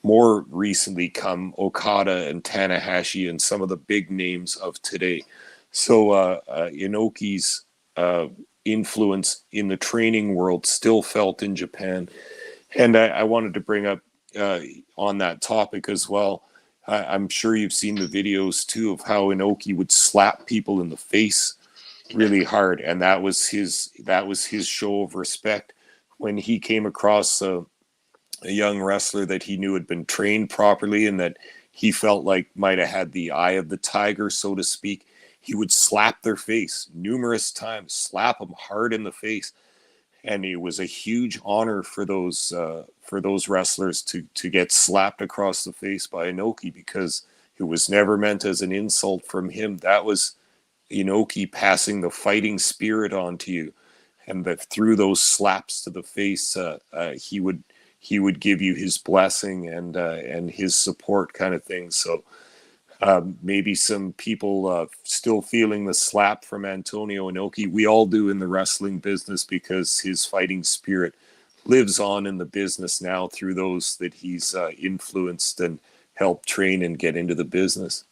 more recently come Okada and Tanahashi and some of the big names of today. So Inoki's influence in the training world still felt in Japan. And I wanted to bring up on that topic as well. I'm sure you've seen the videos too of how Anoki would slap people in the face really hard, and that was his show of respect when he came across a young wrestler that he knew had been trained properly and that he felt like might have had the eye of the tiger, so to speak. He would slap their face numerous times, slap them hard in the face. And it was a huge honor for those wrestlers to get slapped across the face by Anoki, because it was never meant as an insult from him. That was Inoki passing the fighting spirit on to you, and that through those slaps to the face, he would give you his blessing and his support, kind of thing. So maybe some people still feeling the slap from Antonio Anoki. We all do in the wrestling business, because his fighting spirit lives on in the business now through those that he's influenced and helped train and get into the business.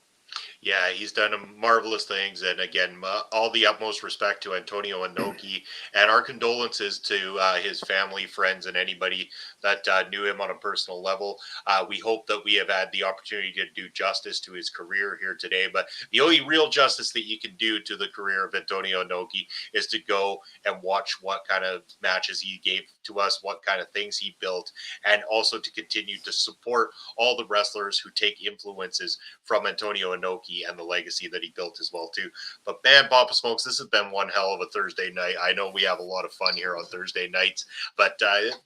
Yeah, he's done marvelous things, and again, all the utmost respect to Antonio Anoki, and our condolences to his family, friends, and anybody that knew him on a personal level. We hope that we have had the opportunity to do justice to his career here today, but the only real justice that you can do to the career of Antonio Anoki is to go and watch what kind of matches he gave to us, what kind of things he built, and also to continue to support all the wrestlers who take influences from Antonio Anoki and the legacy that he built as well too. But man, Papa Smokes, this has been one hell of a Thursday night. I know we have a lot of fun here on Thursday nights, but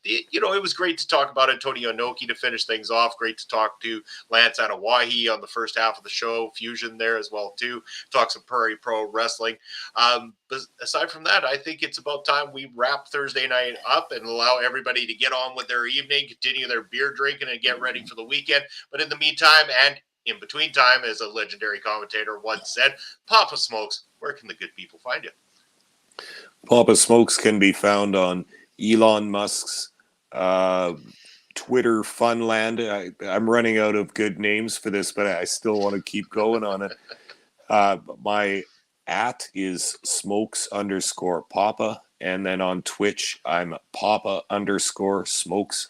it was great to talk about Antonio Anoki to finish things off. Great to talk to Lance Anoa'i on the first half of the show, Fusion there as well too. Talk some Prairie Pro Wrestling. But aside from that, I think it's about time we wrap Thursday night up and allow everybody to get on with their evening, continue their beer drinking, and get ready for the weekend. But in the meantime, and in between time, as a legendary commentator once said, Papa Smokes, where can the good people find you? Papa Smokes can be found on Elon Musk's Twitter Funland. I'm running out of good names for this, but I still want to keep going on it. My @ is smokes_Papa, and then on Twitch, I'm Papa_Smokes_.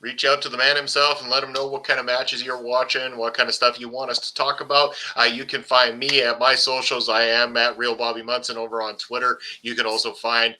reach out to the man himself and let him know what kind of matches you're watching, what kind of stuff you want us to talk about. You can find me at my socials. I am at Real Bobby Munson over on Twitter. You can also find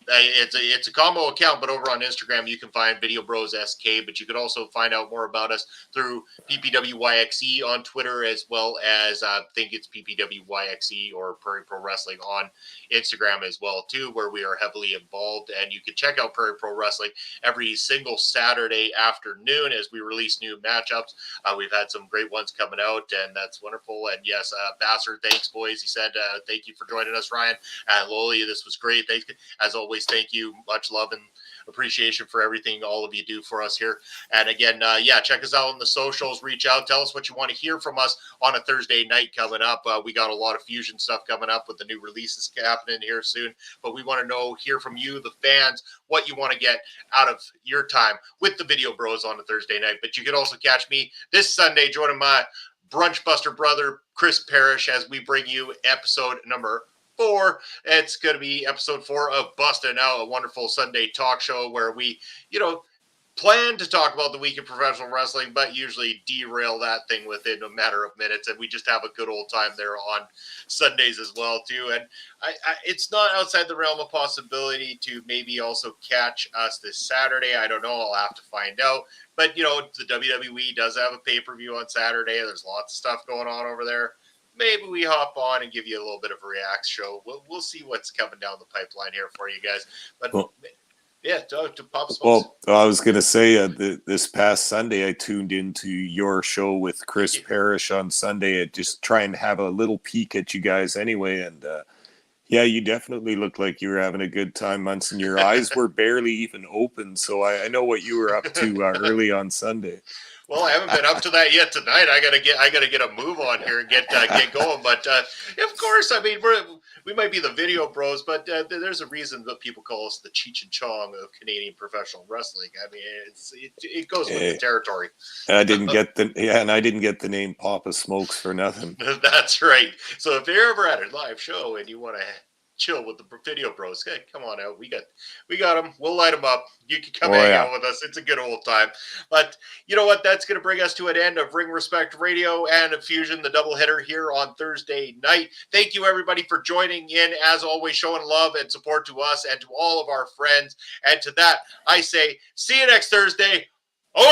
it's a combo account, but over on Instagram you can find Video Bros SK. But you can also find out more about us through PPWYXE on Twitter, as well as I think it's PPWYXE or Prairie Pro Wrestling on Instagram as well too, where we are heavily involved. And you can check out Prairie Pro Wrestling every single Saturday afternoon as we release new matchups. We've had some great ones coming out, and that's wonderful. And yes, Bassard, thanks, boys. He said, thank you for joining us, Ryan. And Loli, this was great. Thanks. As always, thank you. Much love and appreciation for everything all of you do for us here. And again, check us out on the socials. Reach out. Tell us what you want to hear from us on a Thursday night coming up. We got a lot of fusion stuff coming up with the new releases happening here soon. But we want to hear from you, the fans, what you want to get out of your time with the Video Bros on a Thursday night. But you can also catch me this Sunday joining my brunch buster brother, Chris Parrish, as we bring you episode number 4. It's going to be episode 4 of Bustin' Out, a wonderful Sunday talk show where we, plan to talk about the week in professional wrestling, but usually derail that thing within a matter of minutes, and we just have a good old time there on Sundays as well too. And it's not outside the realm of possibility to maybe also catch us this Saturday. I don't know. I'll have to find out. But the WWE does have a pay-per-view on Saturday. There's lots of stuff going on over there. Maybe we hop on and give you a little bit of a react show. We'll see what's coming down the pipeline here for you guys. But to Pop Smokes. Well, I was going to say this past Sunday, I tuned into your show with Chris Parrish on Sunday, just trying to have a little peek at you guys anyway. And you definitely looked like you were having a good time, Munson. Your eyes were barely even open. So I know what you were up to early on Sunday. Well, I haven't been up to that yet tonight. I gotta get a move on here and get going. But of course, I mean we might be the Video Bros, but there's a reason that people call us the Cheech and Chong of Canadian professional wrestling. I mean, it goes with the territory. I didn't get the name Papa Smokes for nothing. That's right. So if you're ever at a live show and you want to chill with the Video Bros, hey, come on out. We got them. We'll light them up. You can come hang out with us. It's a good old time. But you know what? That's going to bring us to an end of Ring Respect Radio and Fusion, the doubleheader here on Thursday night. Thank you, everybody, for joining in. As always, showing love and support to us and to all of our friends. And to that, I say, see you next Thursday. Ole!